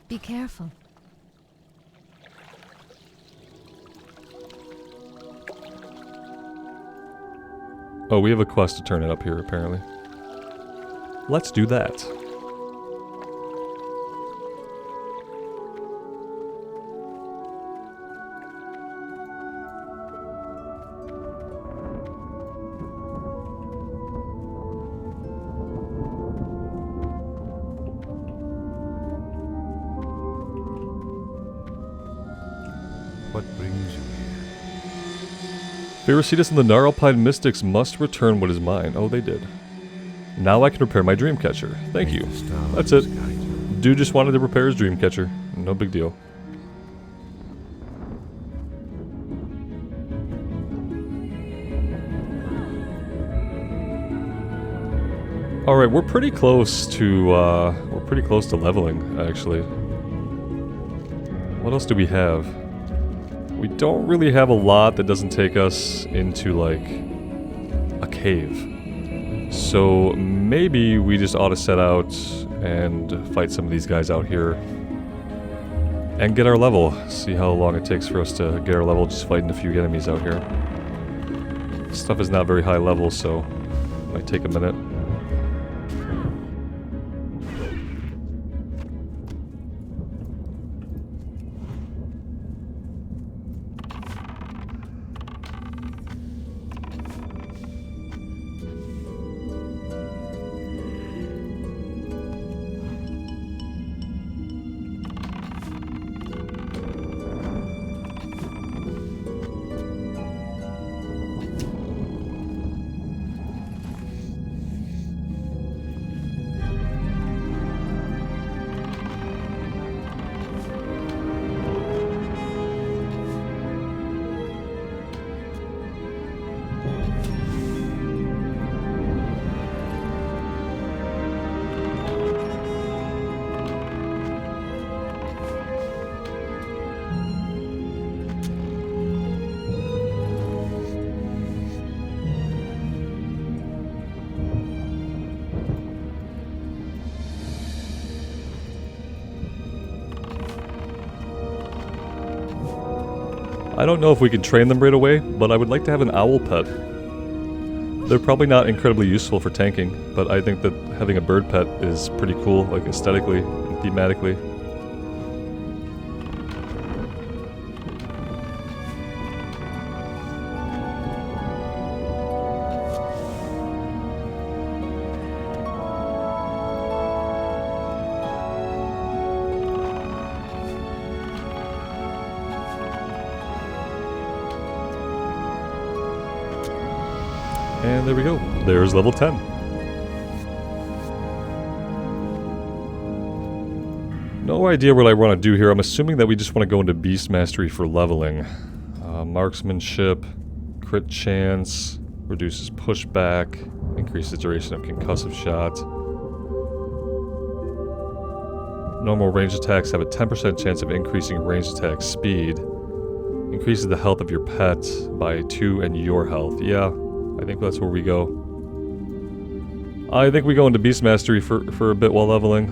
Be careful. Oh, we have a quest to turn it up here, apparently. Let's do that. What brings you here? Pharisaitis and the Gnarlpine Mystics must return what is mine. Oh, they did. Now I can repair my Dreamcatcher. Thank May you. the stars That's it. guide you. Dude just wanted to repair his Dreamcatcher. No big deal. Alright, we're pretty close to leveling, actually. What else do we have? We don't really have a lot that doesn't take us into, like, a cave. So maybe we just ought to set out and fight some of these guys out here. And get our level. See how long it takes for us to get our level just fighting a few enemies out here. Stuff is not very high level, so it might take a minute. I don't know if we can train them right away, but I would like to have an owl pet. They're probably not incredibly useful for tanking, but I think that having a bird pet is pretty cool, like aesthetically and thematically. And there we go. There's level 10. No idea what I want to do here. I'm assuming that we just want to go into Beast Mastery for leveling. Marksmanship, crit chance, reduces pushback, increases duration of concussive shot. Normal range attacks have a 10% chance of increasing range attack speed. Increases the health of your pet by 2 and your health. Yeah. I think that's where we go. I think we go into Beast Mastery for a bit while leveling.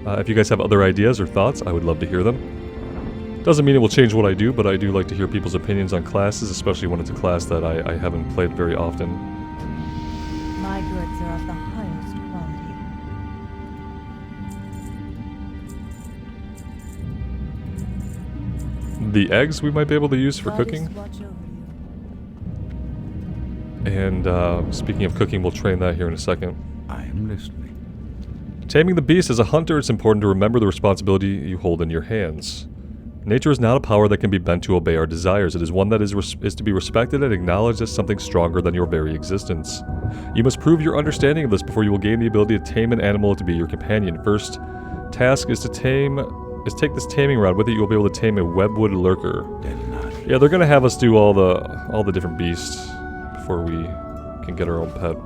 If you guys have other ideas or thoughts, I would love to hear them. Doesn't mean it will change what I do, but I do like to hear people's opinions on classes, especially when it's a class that I haven't played very often. My goods are of the highest quality. The eggs we might be able to use for Goddess cooking. watch over you. And speaking of cooking, we'll train that here in a second. I am listening. Taming the beast. As a hunter, it's important to remember the responsibility you hold in your hands. Nature is not a power that can be bent to obey our desires. It is one that is to be respected and acknowledged as something stronger than your very existence. You must prove your understanding of this before you will gain the ability to tame an animal to be your companion. First task is to take this taming rod. With it, you'll be able to tame a webwood lurker. Yeah, they're gonna have us do all the different beasts before we can get our own pet.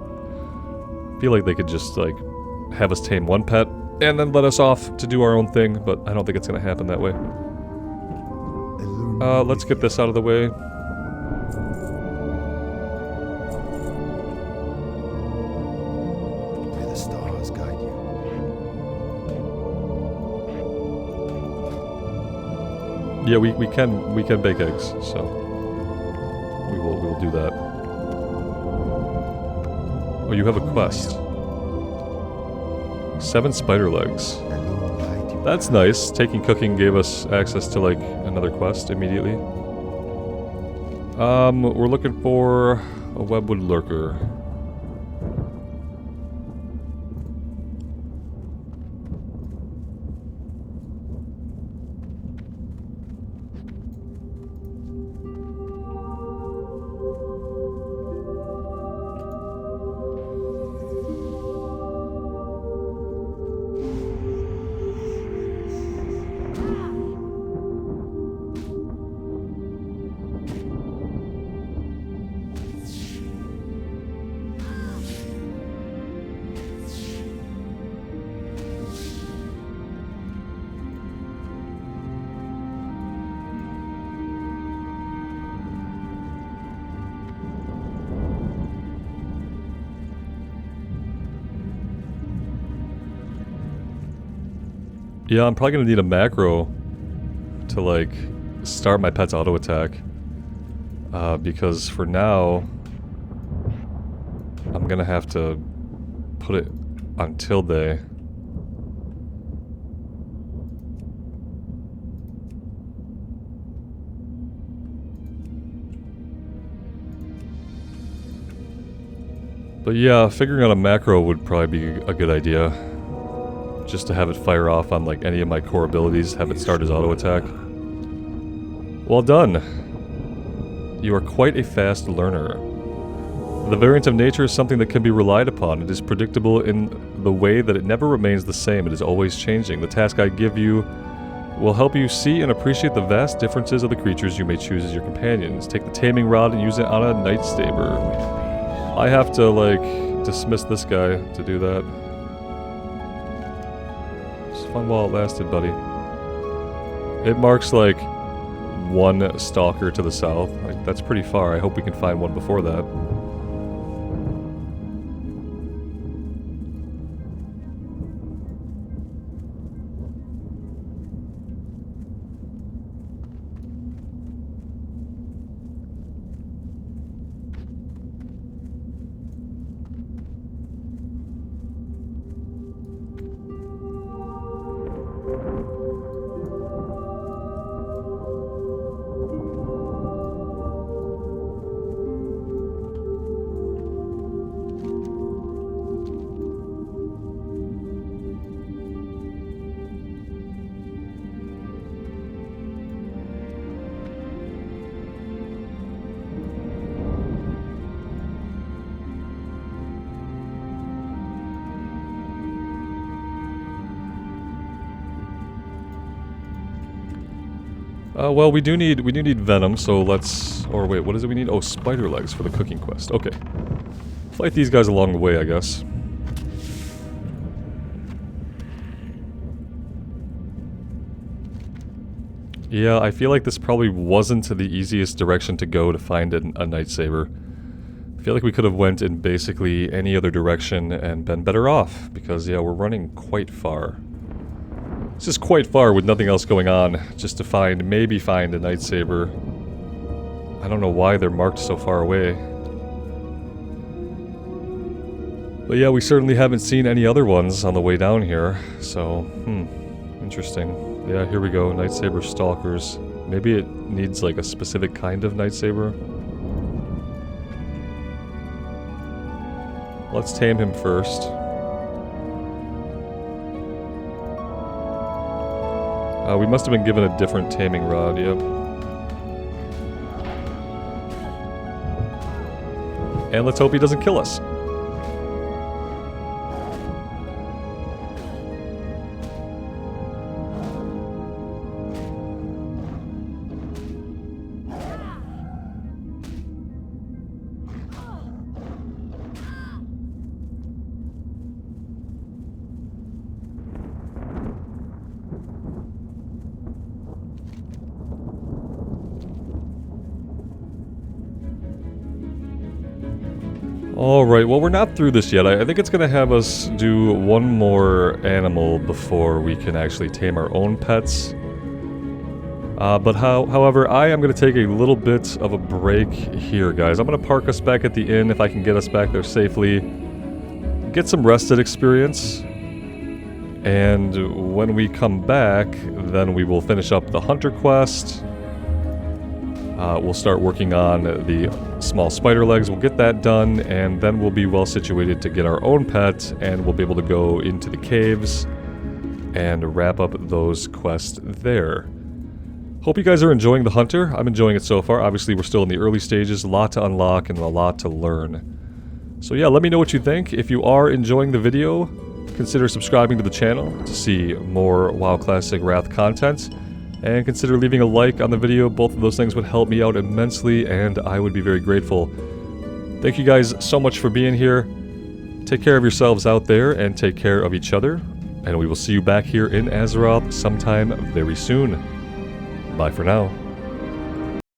I feel like they could just like have us tame one pet and then let us off to do our own thing, but I don't think it's gonna happen that way. Let's get this out of the way. May the stars guide you. Yeah, we can bake eggs, so we will do that. Oh, you have a quest. 7 spider legs. Alone light you That's nice. Taking cooking gave us access to like another quest immediately. We're looking for a webwood lurker. Yeah, I'm probably gonna need a macro to like start my pet's auto attack. Because for now, I'm gonna have to put it on tilde. But yeah, figuring out a macro would probably be a good idea. Just to have it fire off on like any of my core abilities, have it start as auto attack. Well done. You are quite a fast learner. The variance of nature is something that can be relied upon. It is predictable in the way that it never remains the same. It is always changing. The task I give you will help you see and appreciate the vast differences of the creatures you may choose as your companions. Take the taming rod and use it on a night saber. I have to like dismiss this guy to do that. Fun while it lasted, buddy. It marks like one stalker to the south. Like, that's pretty far. I hope we can find one before that. Well, we do need venom, so let's... Or wait, what is it we need? Oh, spider legs for the cooking quest. Okay. Fight these guys along the way, I guess. Yeah, I feel like this probably wasn't the easiest direction to go to find a Nightsaber. I feel like we could have went in basically any other direction and been better off, because, yeah, we're running quite far. This is quite far with nothing else going on, just to maybe find a Nightsaber. I don't know why they're marked so far away. But yeah, we certainly haven't seen any other ones on the way down here, so, interesting. Yeah, here we go, Nightsaber Stalkers. Maybe it needs like a specific kind of Nightsaber. Let's tame him first. We must have been given a different taming rod, yep. And let's hope he doesn't kill us. Alright, well we're not through this yet. I think it's going to have us do one more animal before we can actually tame our own pets. However, I am going to take a little bit of a break here, guys. I'm going to park us back at the inn if I can get us back there safely. Get some rested experience. And when we come back, then we will finish up the hunter quest. We'll start working on the small spider legs, we'll get that done, and then we'll be well situated to get our own pet, and we'll be able to go into the caves and wrap up those quests there. Hope you guys are enjoying the hunter. I'm enjoying it so far. Obviously, we're still in the early stages, a lot to unlock and a lot to learn. So yeah, let me know what you think. If you are enjoying the video, consider subscribing to the channel to see more WoW Classic Wrath content. And consider leaving a like on the video. Both of those things would help me out immensely, and I would be very grateful. Thank you guys so much for being here. Take care of yourselves out there, and take care of each other. And we will see you back here in Azeroth sometime very soon. Bye for now.